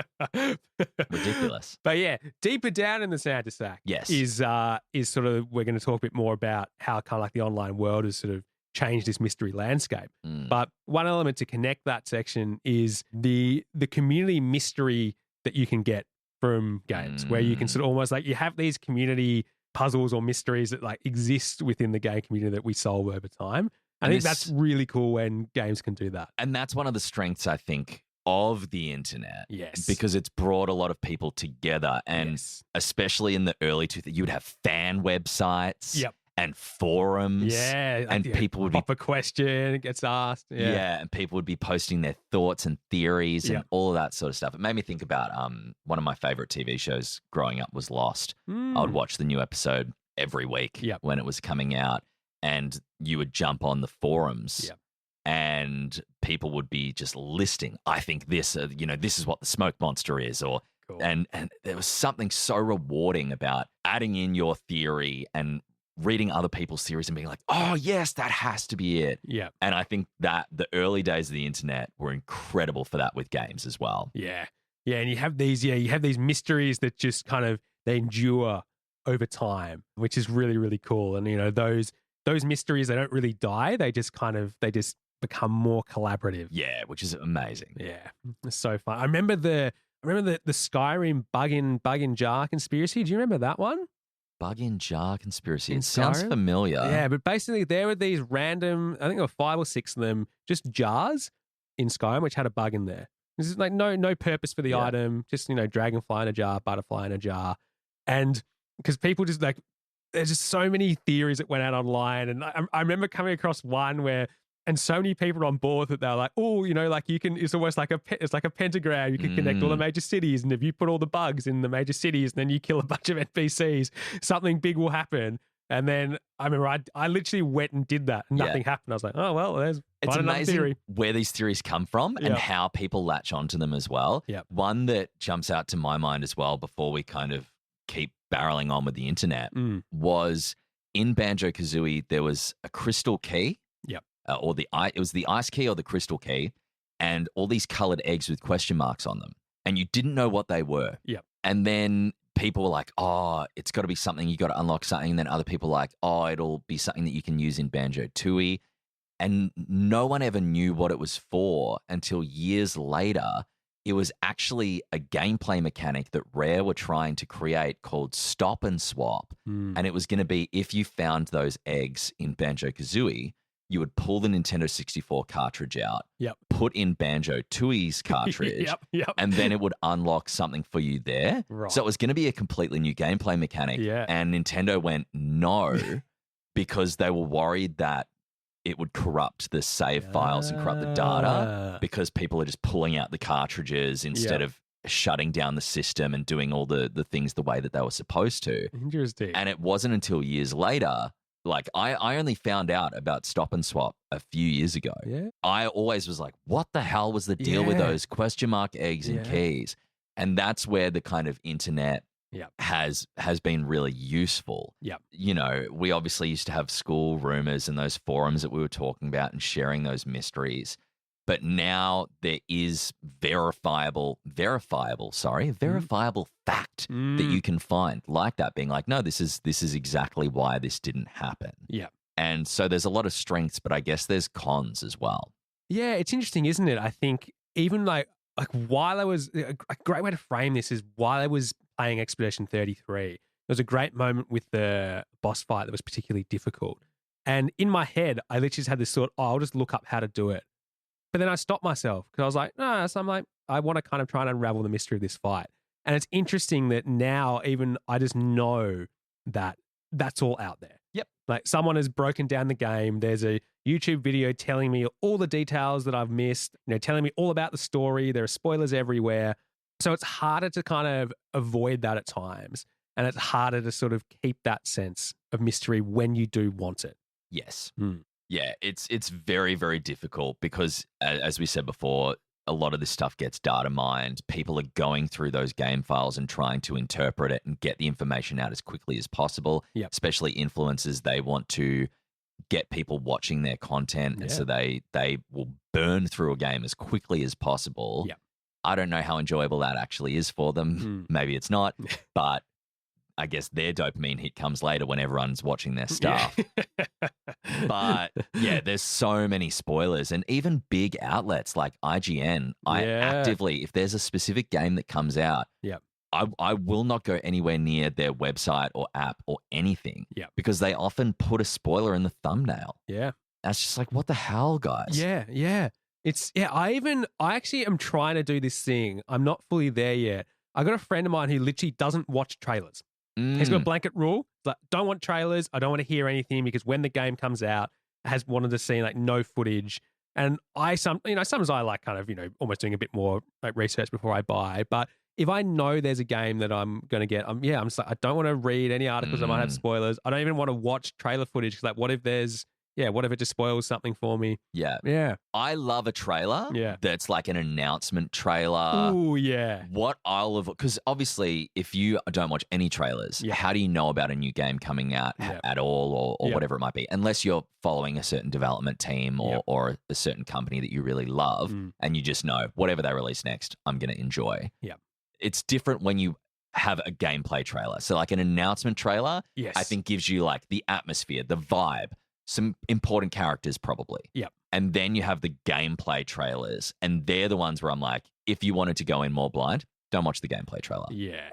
Ridiculous.
But yeah, deeper down in the Santa sack is sort of, we're going to talk a bit more about how kind of like the online world has sort of changed this mystery landscape. But one element to connect that section is the community mystery that you can get from games, where you can sort of almost like, you have these community puzzles or mysteries that like exist within the game community that we solve over time. I think that's really cool when games can do that.
And that's one of the strengths, I think, of the internet.
Yes.
Because it's brought a lot of people together. And especially in the early 2000s, you would have fan websites and forums.
Yeah.
And people would
pop a question, it gets asked.
Yeah. And people would be posting their thoughts and theories and all of that sort of stuff. It made me think about one of my favorite TV shows growing up was Lost. I would watch the new episode every week when it was coming out. And you would jump on the forums and people would be just listing, I think this, this is what the smoke monster is. Or and there was something so rewarding about adding in your theory and reading other people's theories and being like, oh, yes, that has to be it.
Yeah.
And I think that the early days of the internet were incredible for that with games as well.
Yeah. Yeah. And you have these mysteries that just kind of, they endure over time, which is really, really cool. And, those mysteries, they don't really die. They just become more collaborative.
Yeah, which is amazing.
Yeah, it's so fun. I remember the Skyrim bug in jar conspiracy. Do you remember that one?
Bug in jar conspiracy. It sounds familiar.
Yeah, but basically there were these random, I think there were 5 or 6 of them, just jars in Skyrim which had a bug in there. This is like no purpose for the item, just dragonfly in a jar, butterfly in a jar, and because people just like. There's just so many theories that went out online. And I remember coming across one and so many people on board that they were like, oh, you can, it's almost like it's like a pentagram. You can connect all the major cities. And if you put all the bugs in the major cities, and then you kill a bunch of NPCs, something big will happen. And then I remember I literally went and did that. And nothing happened. I was like, oh, well, there's
it's amazing
theory.
Where these theories come from and how people latch onto them as well.
Yep.
One that jumps out to my mind as well before we kind of keep barreling on with the internet was in Banjo-Kazooie, there was a crystal key.
Yep.
It was the ice key or the crystal key, and all these colored eggs with question marks on them. And you didn't know what they were.
Yep.
And then people were like, oh, it's got to be something. You got to unlock something. And then other people were like, oh, it'll be something that you can use in Banjo-Tooie. And no one ever knew what it was for until years later. It was actually a gameplay mechanic that Rare were trying to create called Stop and Swap. And it was going to be, if you found those eggs in Banjo-Kazooie, you would pull the Nintendo 64 cartridge out, put in Banjo-Tooie's cartridge, and then it would unlock something for you there.
Right.
So it was going to be a completely new gameplay mechanic.
Yeah.
And Nintendo went, no, because they were worried that it would corrupt the save files and corrupt the data because people are just pulling out the cartridges instead of shutting down the system and doing all the things the way that they were supposed to.
Interesting.
And it wasn't until years later, like I only found out about Stop and Swap a few years ago.
Yeah.
I always was like, what the hell was the deal with those question mark eggs and keys? And that's where the kind of internet has been really useful. You know, we obviously used to have school rumors and those forums that we were talking about and sharing those mysteries. But now there is verifiable fact that you can find, like that being like, no, this is exactly why this didn't happen. And so there's a lot of strengths, but I guess there's cons as well.
Yeah, it's interesting, isn't it? I think even like while I was, a great way to frame this is while I was playing Expedition 33, there was a great moment with the boss fight that was particularly difficult. And in my head, I literally just had this thought, I'll just look up how to do it. But then I stopped myself because I was like, no. So I'm like, I want to kind of try and unravel the mystery of this fight. And it's interesting that now even I just know that that's all out there. Like someone has broken down the game. There's a YouTube video telling me all the details that I've missed, telling me all about the story. There are spoilers everywhere. So it's harder to kind of avoid that at times. And it's harder to sort of keep that sense of mystery when you do want it.
Yes. Yeah, it's very, very difficult because, as we said before, a lot of this stuff gets data mined. People are going through those game files and trying to interpret it and get the information out as quickly as possible, especially influencers. They want to get people watching their content, and so they will burn through a game as quickly as possible. I don't know how enjoyable that actually is for them. Maybe it's not, but I guess their dopamine hit comes later when everyone's watching their stuff. But yeah, there's so many spoilers, and even big outlets like IGN. I actively, if there's a specific game that comes out, I will not go anywhere near their website or app or anything because they often put a spoiler in the thumbnail. That's just like, what the hell, guys?
I actually am trying to do this thing. I'm not fully there yet. I got a friend of mine who literally doesn't watch trailers. He's got a blanket rule. Like, don't want trailers. I don't want to hear anything because when the game comes out, has wanted to see like no footage. And sometimes I like kind of, almost doing a bit more like research before I buy. But if I know there's a game that I'm going to get, I'm just like, I don't want to read any articles that might have spoilers. I don't even want to watch trailer footage because like, what if it just spoils something for me?
I love a trailer that's like an announcement trailer.
Oh, yeah.
Because obviously, if you don't watch any trailers, how do you know about a new game coming out at all or whatever it might be? Unless you're following a certain development team or a certain company that you really love and you just know whatever they release next, I'm going to enjoy. It's different when you have a gameplay trailer. So like an announcement trailer, I think gives you like the atmosphere, the vibe, some important characters probably. And then you have the gameplay trailers, and they're the ones where I'm like, if you wanted to go in more blind, don't watch the gameplay trailer.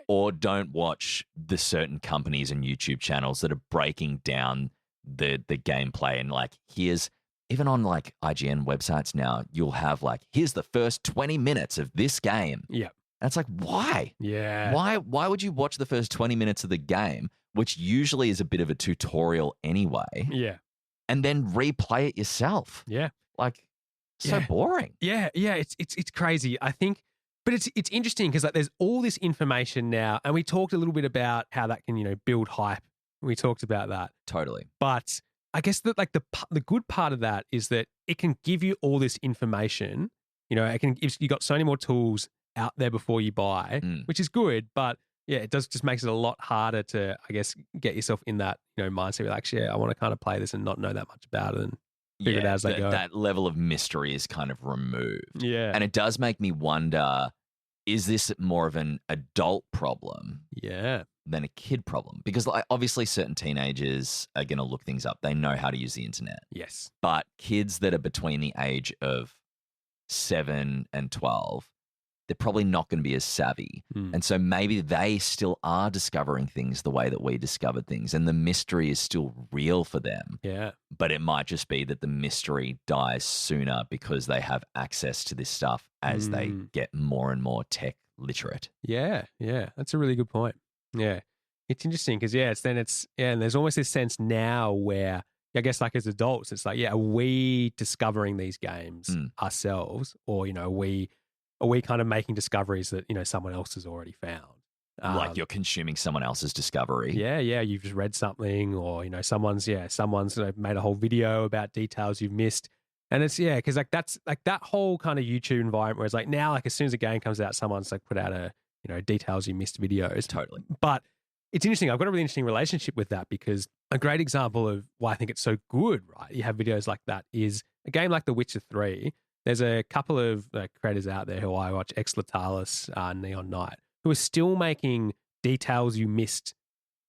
Or don't watch the certain companies and YouTube channels that are breaking down the gameplay and like, even on like IGN websites now, you'll have like, here's the first 20 minutes of this game. And it's like, why? Why would you watch the first 20 minutes of the game, which usually is a bit of a tutorial anyway? And then replay it yourself. Like, so boring.
It's crazy. I think, but it's interesting because like there's all this information now, and we talked a little bit about how that can build hype. We talked about that
totally.
But I guess that like the good part of that is that it can give you all this information. You got so many more tools out there before you buy, which is good, but it just makes it a lot harder to, I guess, get yourself in that, mindset where like, I want to kind of play this and not know that much about it and figure it out as I go.
That level of mystery is kind of removed. And it does make me wonder, is this more of an adult problem than a kid problem? Because like, obviously certain teenagers are going to look things up. They know how to use the internet. But kids that are between the age of 7 and 12, they're probably not going to be as savvy. And so maybe they still are discovering things the way that we discovered things, and the mystery is still real for them. But it might just be that the mystery dies sooner because they have access to this stuff as they get more and more tech literate.
That's a really good point. It's interesting because and there's almost this sense now where I guess like as adults, it's like, are we discovering these games ourselves, or are we kind of making discoveries that, someone else has already found?
Like you're consuming someone else's discovery.
You've just read something, or, someone's made a whole video about details you've missed. And it's, because like that's like that whole kind of YouTube environment where it's like now, like as soon as a game comes out, someone's like put out a details you missed videos.
Totally.
But it's interesting. I've got a really interesting relationship with that because a great example of why I think it's so good, right? You have videos like that is a game like The Witcher 3. There's a couple of creators out there who I watch, Exlatalis, Neon Knight, who are still making details you missed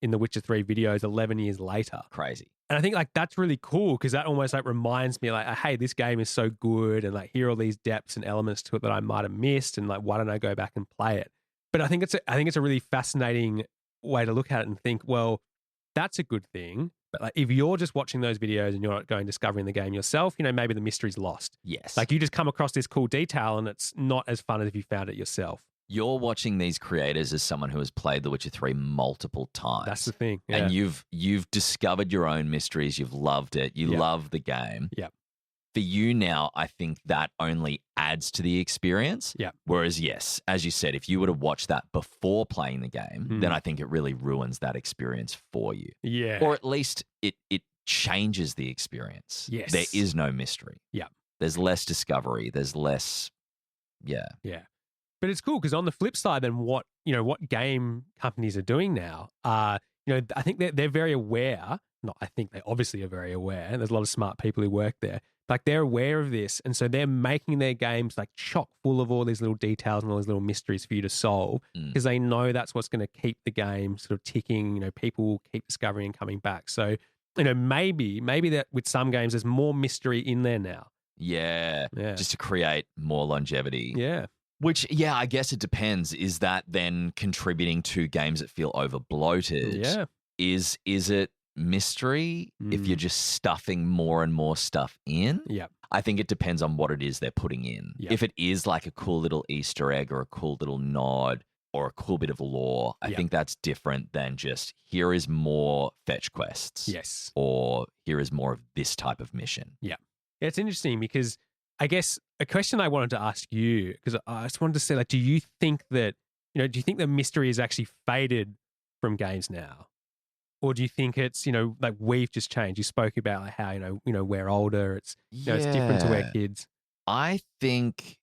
in The Witcher 3 videos 11 years later.
Crazy.
And I think that's really cool because that almost reminds me hey, this game is so good and here are all these depths and elements to it that I might have missed and why don't I go back and play it? But I think it's a really fascinating way to look at it and think, well, that's a good thing. But if you're just watching those videos and you're not going discovering the game yourself, maybe the mystery's lost.
Yes.
You just come across this cool detail and it's not as fun as if you found it yourself.
You're watching these creators as someone who has played The Witcher 3 multiple times.
That's the thing. Yeah.
And you've discovered your own mysteries. You've loved it. You love the game.
Yeah.
For you now, I think that only adds to the experience.
Yeah.
Whereas, yes, as you said, if you were to watch that before playing the game, then I think it really ruins that experience for you.
Yeah.
Or at least it changes the experience.
Yes.
There is no mystery.
Yeah.
There's less discovery. There's less, yeah.
Yeah. But it's cool because on the flip side, then what game companies are doing now, I think they're very aware. Not, I think they obviously are very aware. There's a lot of smart people who work there. They're aware of this. And so they're making their games chock full of all these little details and all these little mysteries for you to solve because they know that's what's going to keep the game sort of ticking. People will keep discovering and coming back. So, maybe that with some games, there's more mystery in there now.
Yeah. Just to create more longevity.
Yeah.
Which, I guess it depends. Is that then contributing to games that feel over bloated?
Yeah.
Is it mystery if you're just stuffing more and more stuff in?
Yeah.
I think it depends on what it is they're putting in.
Yeah.
If it is a cool little Easter egg or a cool little nod or a cool bit of lore, I think that's different than just here is more fetch quests.
Yes.
Or here is more of this type of mission.
Yeah. It's interesting because I guess a question I wanted to ask you, because I just wanted to say, do you think that, do you think the mystery is actually faded from games now? Or do you think it's, we've just changed? You spoke about how, we're older. It's, it's different to we're kids.
I think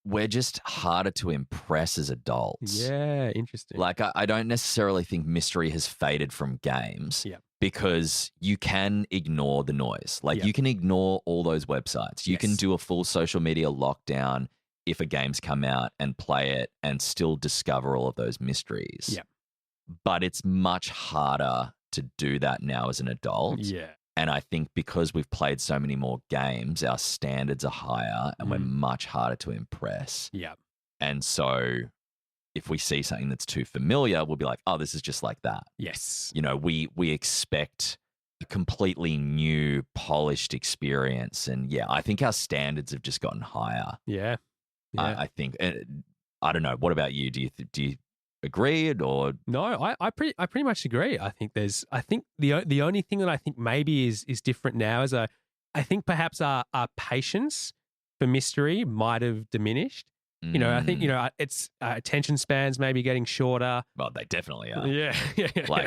we're just harder to impress as adults.
Yeah, interesting.
I don't necessarily think mystery has faded from games.
Yeah.
Because you can ignore the noise. You can ignore all those websites. You can do a full social media lockdown if a game's come out and play it and still discover all of those mysteries.
Yeah.
But it's much harder to do that now as an adult.
Yeah.
And I think because we've played so many more games, our standards are higher and we're much harder to impress.
Yeah.
And so if we see something that's too familiar, we'll be like, oh, this is just like that.
Yes.
We expect a completely new, polished experience. And I think our standards have just gotten higher.
Yeah.
I think, I don't know. What about you? Do you agree or?
No, I pretty much agree. I think the only thing that I think maybe is different now is I think perhaps our patience for mystery might have diminished. I think, it's attention spans maybe getting shorter.
Well, they definitely are.
Yeah.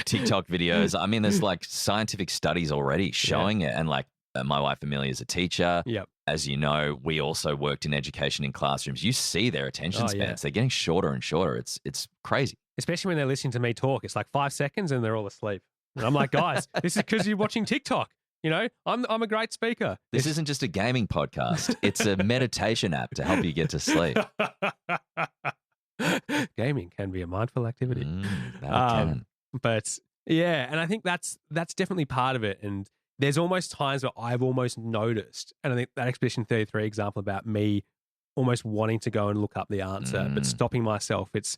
TikTok videos. I mean, there's scientific studies already showing it. And my wife Amelia is a teacher.
Yep.
As you know, we also worked in education in classrooms. You see their attention spans. They're getting shorter and shorter. It's crazy.
Especially when they're listening to me talk. It's 5 seconds and they're all asleep. And I'm like, guys, this is because you're watching TikTok. I'm a great speaker.
This isn't just a gaming podcast. It's a meditation app to help you get to sleep.
Gaming can be a mindful activity.
That can.
But and I think that's definitely part of it. And there's almost times where I've almost noticed, and I think that Expedition 33 example about me almost wanting to go and look up the answer, but stopping myself. It's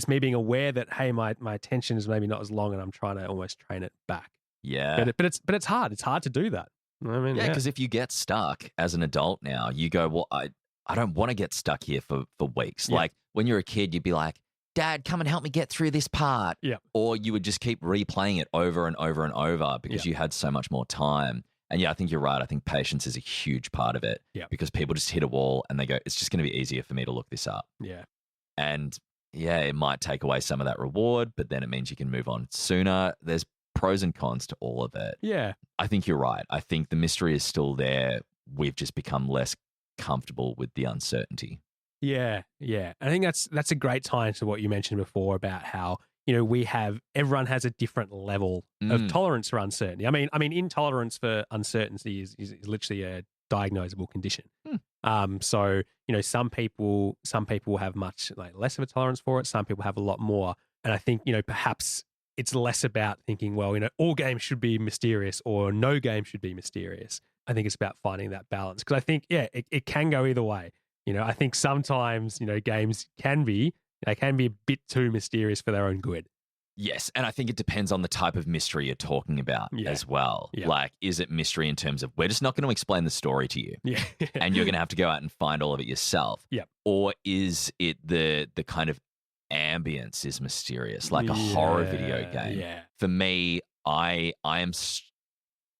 me being aware that, hey, my attention is maybe not as long and I'm trying to almost train it back.
Yeah.
But it's hard. It's hard to do that. I mean,
because if you get stuck as an adult now, you go, well, I don't want to get stuck here for weeks.
Yeah.
When you're a kid, you'd be like, Dad, come and help me get through this part.
Yeah.
Or you would just keep replaying it over and over and over because you had so much more time. And I think you're right. I think patience is a huge part of it.
Yeah. Because
people just hit a wall and they go, it's just going to be easier for me to look this up.
Yeah.
And it might take away some of that reward, but then it means you can move on sooner. There's pros and cons to all of it.
Yeah.
I think you're right. I think the mystery is still there. We've just become less comfortable with the uncertainty.
Yeah, yeah. I think that's a great tie into what you mentioned before about how, everyone has a different level of tolerance for uncertainty. I mean, intolerance for uncertainty is literally a diagnosable condition. So, some people have much less of a tolerance for it. Some people have a lot more. And I think, perhaps it's less about thinking, well, all games should be mysterious or no game should be mysterious. I think it's about finding that balance. Because I think, it can go either way. I think sometimes, games can be a bit too mysterious for their own good.
Yes, and I think it depends on the type of mystery you're talking about as well.
Yeah.
Like, is it mystery in terms of we're just not going to explain the story to you,
Yeah.
and you're going to have to go out and find all of it yourself?
Yeah.
Or is it the kind of ambience is mysterious, like a horror video game?
Yeah.
For me, I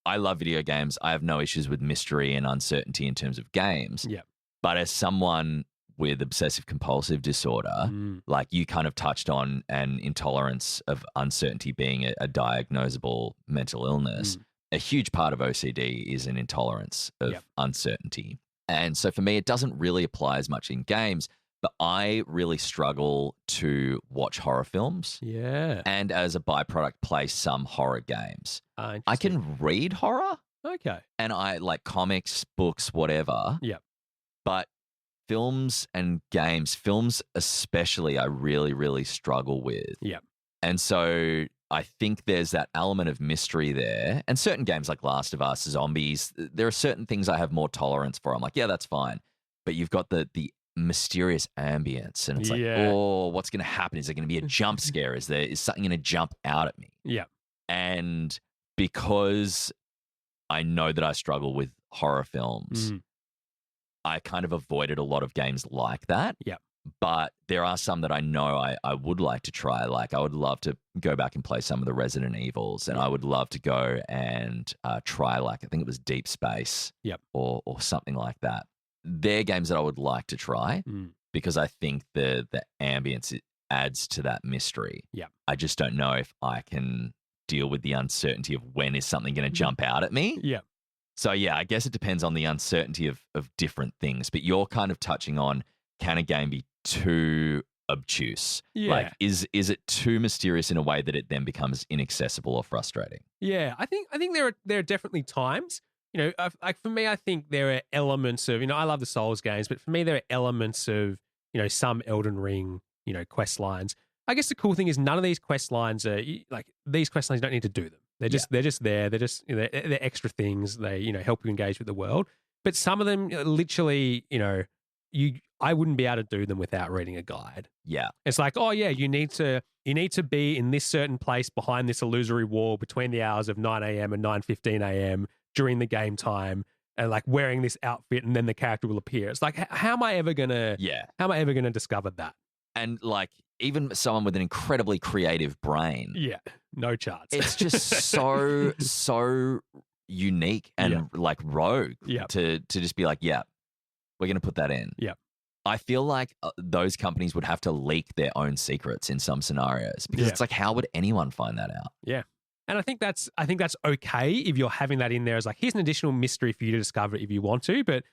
love video games. I have no issues with mystery and uncertainty in terms of games.
Yeah.
But as someone with obsessive compulsive disorder, like you kind of touched on, an intolerance of uncertainty being a diagnosable mental illness, a huge part of OCD is an intolerance of uncertainty. And so for me, it doesn't really apply as much in games, but I really struggle to watch horror films.
Yeah.
And as a byproduct, play some horror games. I
Interesting.
can read horror.
Okay.
And I like comics, books, whatever.
Yeah.
But films and games, films especially, I really, really struggle with.
Yeah.
And so I think there's that element of mystery there. And certain games like Last of Us, Zombies, there are certain things I have more tolerance for. I'm like, yeah, that's fine. But you've got the mysterious ambience. And it's like, oh, what's going to happen? Is there going to be a jump scare? Is something going to jump out at me?
Yeah.
And because I know that I struggle with horror films, I kind of avoided a lot of games like that.
Yeah.
But there are some that I know I would like to try. Like I would love to go back and play some of the Resident Evils, and I would love to go and try, like, I think it was Deep Space or something like that. They're games that I would like to try because I think the ambience adds to that mystery.
Yeah.
I just don't know if I can deal with the uncertainty of when is something going to jump out at me.
Yeah.
So, yeah, I guess it depends on the uncertainty of different things. But you're kind of touching on, can a game be too obtuse?
Yeah.
Like, is it too mysterious in a way that it then becomes inaccessible or frustrating?
Yeah, I think there are definitely times. Like for me, I think there are elements of, I love the Souls games, but for me, there are elements of, some Elden Ring, quest lines. I guess the cool thing is none of these quest lines are like, these quest lines, you don't need to do them. They're just there. They're just, they're extra things. They, help you engage with the world. But some of them literally, I wouldn't be able to do them without reading a guide.
Yeah.
It's like, oh yeah, you need to be in this certain place behind this illusory wall between the hours of 9 a.m. and 9:15 a.m. during the game time, and like wearing this outfit, and then the character will appear. It's like, how am I ever gonna discover that?
And like, even someone with an incredibly creative brain.
Yeah. No chance.
It's just so unique and like rogue to just be like, yeah, we're going to put that in.
Yeah.
I feel like those companies would have to leak their own secrets in some scenarios, because it's like, how would anyone find that out?
Yeah. And I think that's okay if you're having that in there as like, here's an additional mystery for you to discover if you want to. But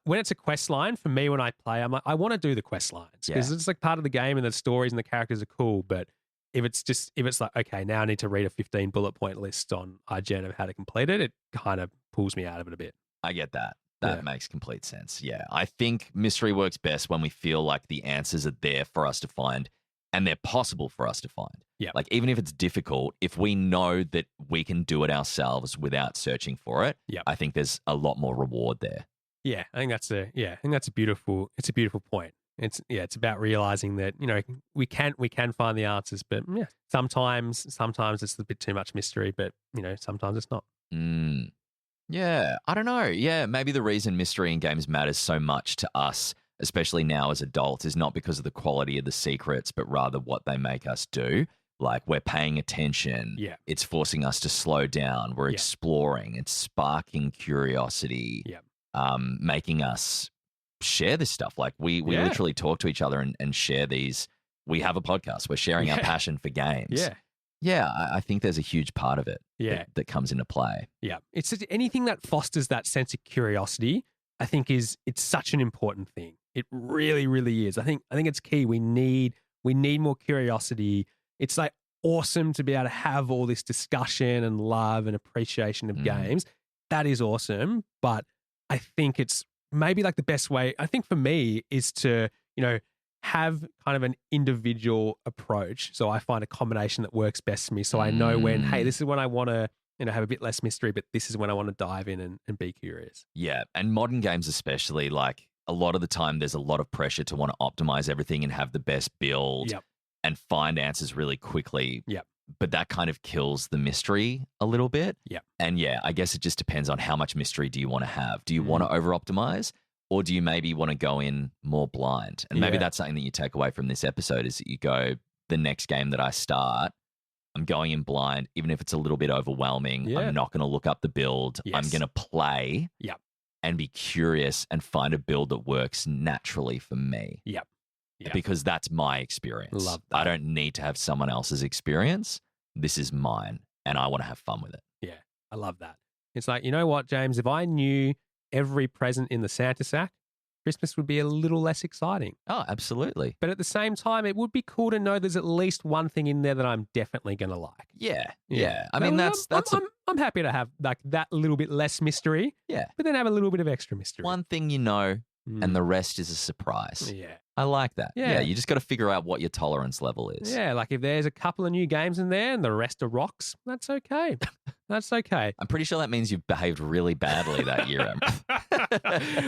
when it's a quest line, for me, when I play, I'm like, I want to do the quest lines because it's like part of the game and the stories and the characters are cool. But if it's like, okay, now I need to read a 15 bullet point list on IGN of how to complete it, it kind of pulls me out of it a bit.
I get that. That makes complete sense. Yeah. I think mystery works best when we feel like the answers are there for us to find and they're possible for us to find.
Yeah.
Like, even if it's difficult, if we know that we can do it ourselves without searching for it, I think there's a lot more reward there.
Yeah, I think that's a beautiful point. It's about realizing that, we can find the answers, but sometimes it's a bit too much mystery, but sometimes it's not.
Yeah, I don't know. Yeah, maybe the reason mystery in games matters so much to us, especially now as adults, is not because of the quality of the secrets, but rather what they make us do. Like, we're paying attention.
Yeah.
It's forcing us to slow down. We're exploring. It's sparking curiosity.
Yeah.
Making us share this stuff. Like, we literally talk to each other and share these. We have a podcast. We're sharing our passion for games.
Yeah.
Yeah, I think there's a huge part of it that comes into play.
Yeah. It's anything that fosters that sense of curiosity, I think it's such an important thing. It really, really is. I think it's key. We need more curiosity. It's like awesome to be able to have all this discussion and love and appreciation of games. That is awesome. But I think it's maybe like the best way, I think for me, is to, have kind of an individual approach. So I find a combination that works best for me. So I know when, hey, this is when I want to, have a bit less mystery, but this is when I want to dive in and be curious.
Yeah. And modern games especially, like a lot of the time there's a lot of pressure to want to optimize everything and have the best build and find answers really quickly.
Yep.
But that kind of kills the mystery a little bit.
Yeah.
And yeah, I guess it just depends on how much mystery do you want to have. Do you want to over-optimize, or do you maybe want to go in more blind? And maybe that's something that you take away from this episode, is that you go, the next game that I start, I'm going in blind, even if it's a little bit overwhelming. Yeah. I'm not going to look up the build. Yes. I'm going to play and be curious and find a build that works naturally for me.
Yep.
Because that's my experience.
Love that.
I don't need to have someone else's experience. This is mine, and I want to have fun with it.
Yeah, I love that. It's like, you know what, James? If I knew every present in the Santa sack, Christmas would be a little less exciting.
Oh, absolutely.
But at the same time, it would be cool to know there's at least one thing in there that I'm definitely going to like.
Yeah. I mean,
I'm happy to have like that little bit less mystery.
Yeah.
But then have a little bit of extra mystery.
One thing you know, and the rest is a surprise.
Yeah.
I like that. Yeah, you just got to figure out what your tolerance level is.
Yeah, like if there's a couple of new games in there and the rest are rocks, that's okay. That's okay.
I'm pretty sure that means you've behaved really badly that year.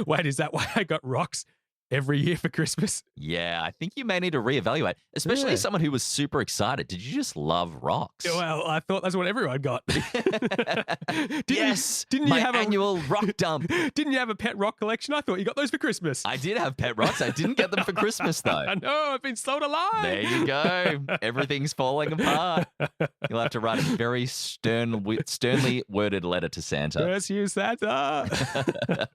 Wait, is that why I got rocks every year for Christmas?
Yeah, I think you may need to reevaluate, especially someone who was super excited. Did you just love rocks?
Well, I thought that's what everyone got.
Didn't you have annual rock dump?
Didn't you have a pet rock collection? I thought you got those for Christmas.
I did have pet rocks. I didn't get them for Christmas, though.
I know. I've been sold a lie.
There you go. Everything's falling apart. You'll have to write a very sternly worded letter to Santa.
Curse you, Santa.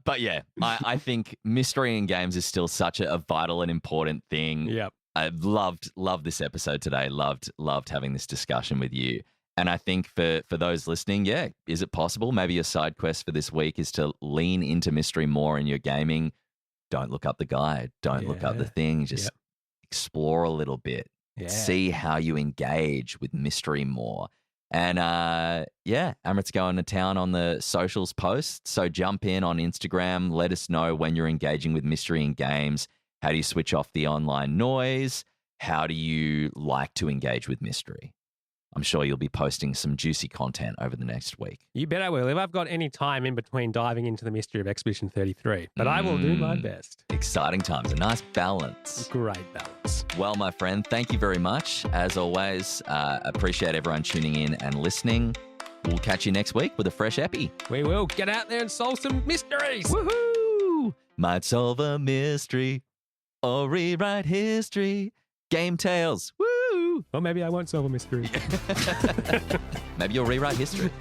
But yeah, I think mystery in games is still such a vital and important thing.
Yep.
I loved this episode today. Loved having this discussion with you. And I think for those listening, yeah, is it possible? Maybe a side quest for this week is to lean into mystery more in your gaming. Don't look up the guide. Don't look up the thing. Just explore a little bit.
Yeah.
See how you engage with mystery more. And Amrit's going to town on the socials post. So jump in on Instagram. Let us know when you're engaging with mystery in games. How do you switch off the online noise? How do you like to engage with mystery? I'm sure you'll be posting some juicy content over the next week.
You bet I will. If I've got any time in between diving into the mystery of Expedition 33. But I will do my best.
Exciting times. A nice balance.
Great balance.
Well, my friend, thank you very much. As always, appreciate everyone tuning in and listening. We'll catch you next week with a fresh epi.
We will. Get out there and solve some mysteries.
Woohoo! Might solve a mystery or rewrite history. Game Tales. Woo!
Or maybe I won't solve a mystery.
Maybe you'll rewrite history.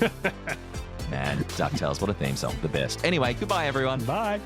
Man, DuckTales, what a theme song. The best. Anyway, goodbye, everyone.
Bye.